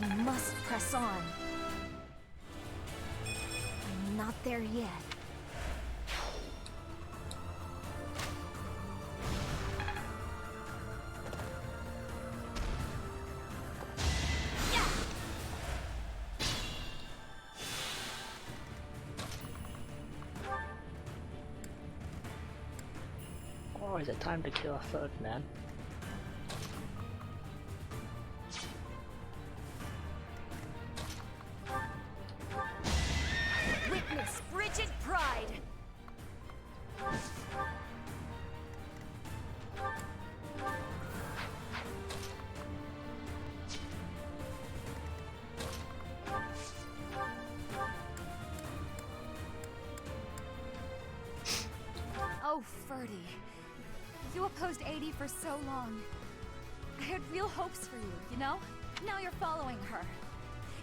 We must press on. I'm not there yet.
Now is it time to kill a thug, man?
Witness frigid pride. Oh, Ferdy. You opposed 80 for so long. I had real hopes for you, you know? Now you're following her.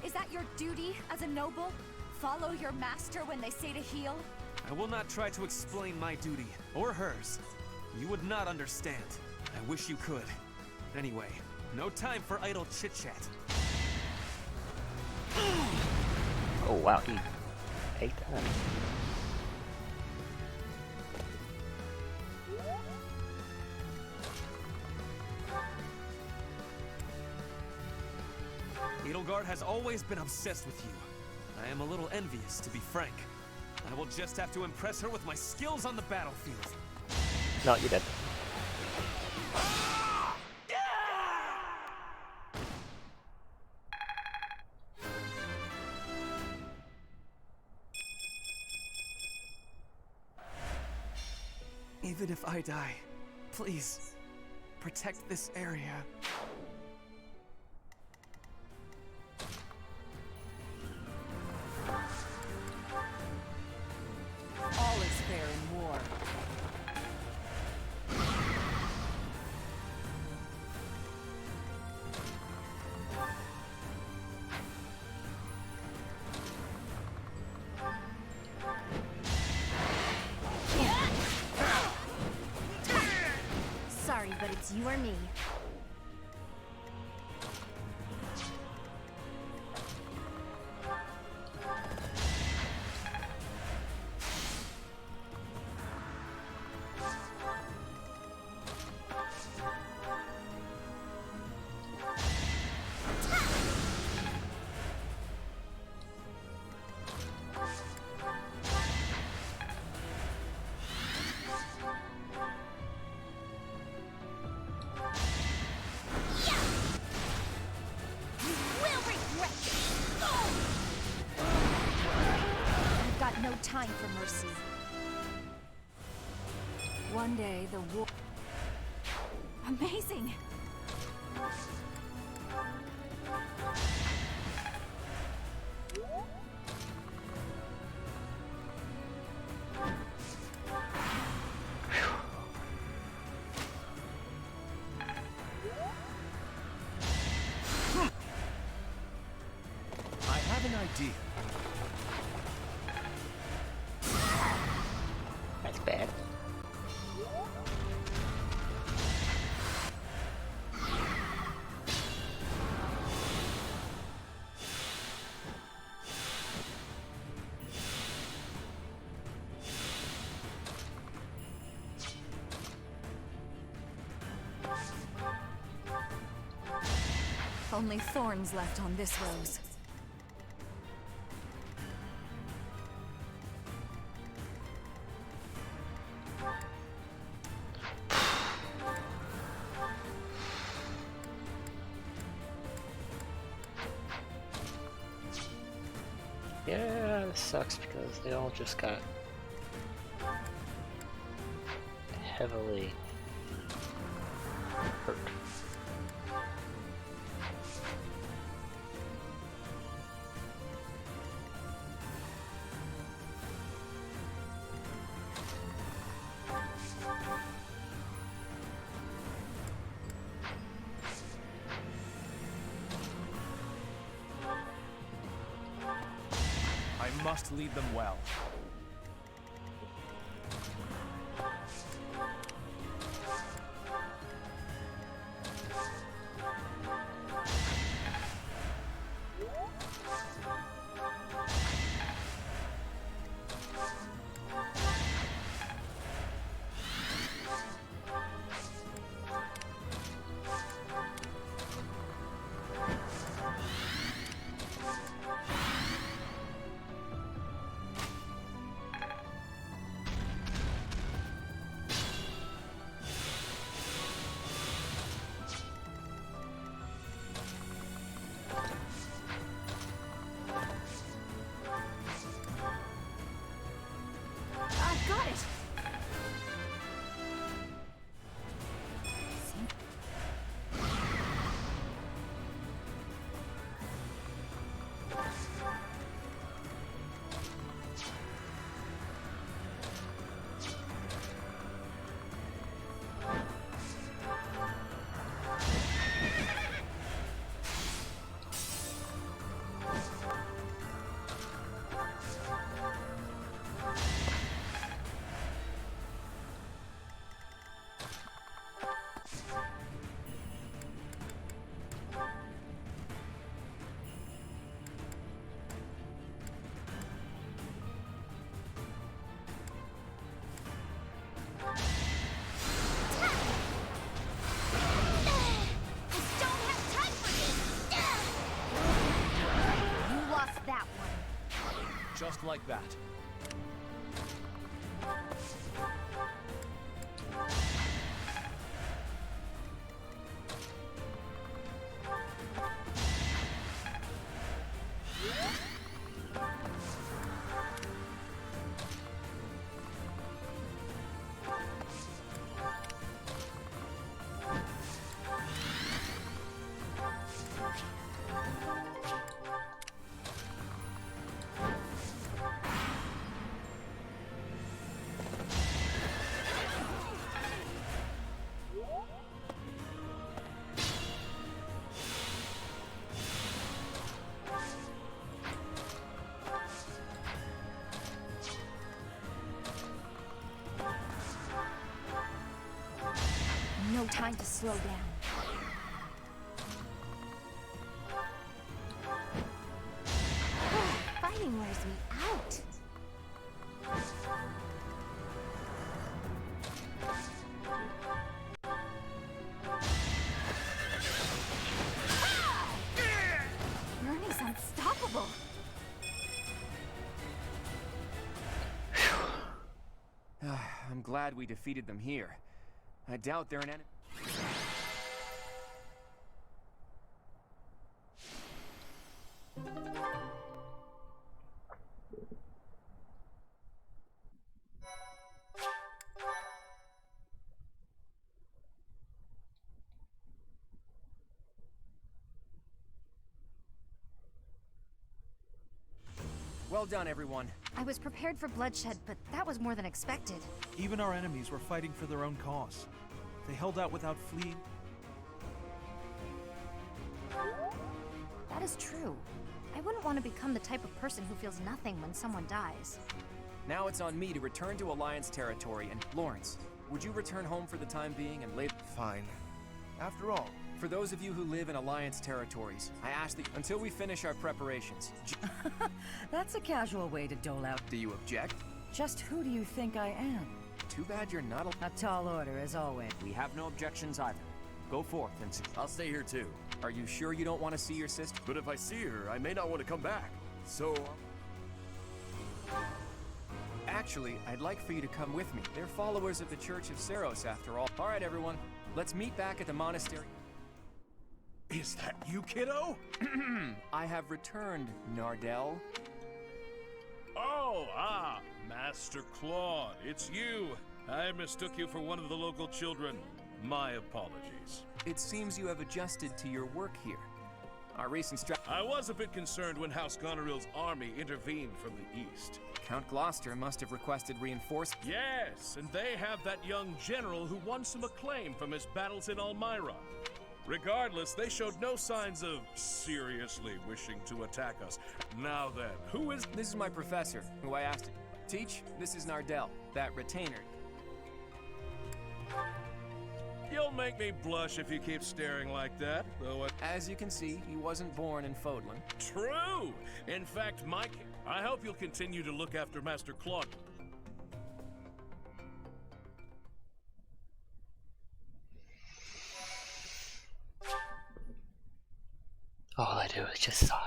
Is that your duty as a noble? Follow your master when they say to heal?
I will not try to explain my duty, or hers. You would not understand. I wish you could. Anyway, no time for idle chit-chat.
Oh wow, he ate that.
Edelgard has always been obsessed with you. I am a little envious, to be frank. I will just have to impress her with my skills on the battlefield.
No, you're dead.
Even if I die, please, protect this area.
All is fair in war.
Sorry, but it's you or me.
No time for mercy. One day, the war... Amazing!
I have an idea.
That's bad.
Only thorns left on this rose.
Yeah, this sucks because they all just got heavily hurt.
I must lead them well.
just like that.
No time to slow down.
Fighting wears me out.
Bernie's unstoppable.
I'm glad we defeated them here. I doubt they're an enemy. Well done, everyone.
I was prepared for bloodshed, but that was more than expected.
Even our enemies were fighting for their own cause. They held out without fleeing.
That is true. I wouldn't want to become the type of person who feels nothing when someone dies.
Now it's on me to return to Alliance territory, and Lawrence, would you return home for the time being and later?
Fine. After all,
for those of you who live in Alliance territories, I ask that until we finish our preparations.
That's a casual way to dole out.
Do you object?
Just who do you think I am?
Too bad you're not
a tall order, as always.
We have no objections either. Go forth and see.
I'll stay here too.
Are you sure you don't want to see your sister?
But if I see her, I may not want to come back. So...
Actually, I'd like for you to come with me. They're followers of the Church of Seros, after all. All right, everyone. Let's meet back at the monastery.
Is that you, kiddo?
I have returned, Nardell.
Oh, Master Claude, it's you. I mistook you for one of the local children. My apologies.
It seems you have adjusted to your work here. Our recent
I was a bit concerned when House Goneril's army intervened from the east.
Count Gloucester must have requested reinforcements.
Yes, and they have that young general who won some acclaim from his battles in Almyra. Regardless, they showed no signs of seriously wishing to attack us. Now then, who is...
This is my professor, who I asked to teach. This is Nardell, that retainer.
You'll make me blush if you keep staring like that, though.
As you can see, he wasn't born in Fodlan.
True! In fact, I hope you'll continue to look after Master Claude.
All I do is just sigh.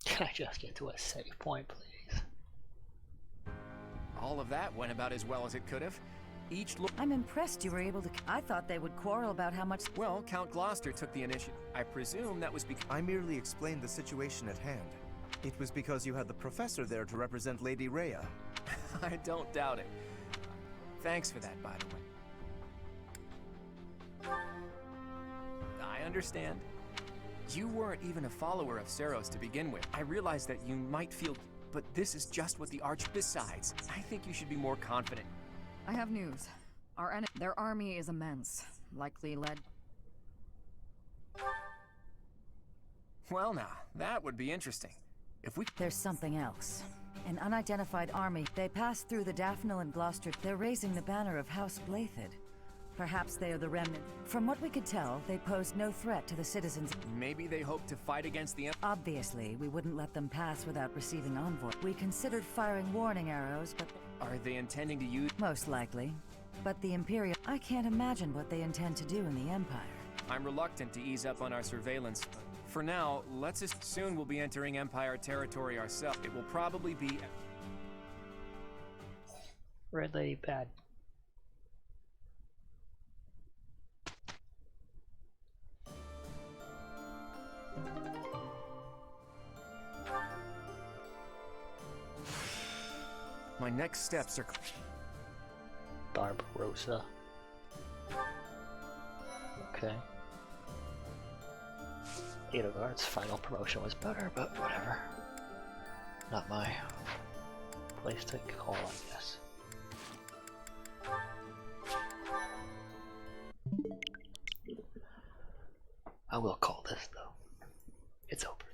Can I just get to a save point, please?
All of that went about as well as it could have.
I'm impressed you were able to... I thought they would quarrel about how much...
Well, Count Gloucester took the initiative. I presume that was because...
I merely explained the situation at hand. It was because you had the professor there to represent Lady Rhea.
I don't doubt it. Thanks for that, by the way. I understand. You weren't even a follower of Seros to begin with. I realize that you might feel... But this is just what the Arch... Besides, I think you should be more confident.
I have news. Their army is immense. Likely led...
Well now, that would be interesting.
If we...
There's something else. An unidentified army. They passed through the Daphne and Gloucester. They're raising the banner of House Blathid. Perhaps they are the remnant. From what we could tell, they posed no threat to the citizens.
Maybe they hope to fight against the
Obviously, we wouldn't let them pass without receiving envoy. We considered firing warning arrows, but...
Are they intending to use...
Most likely. But the Imperial... I can't imagine what they intend to do in the Empire.
I'm reluctant to ease up on our surveillance. For now, let's just... Soon we'll be entering Empire territory ourselves. It will probably be...
Red Lady bad.
My next steps are...
Barbarossa. Okay. Edelgard's final promotion was better, but whatever. Not my place to call, I guess. I will call this, though. It's over.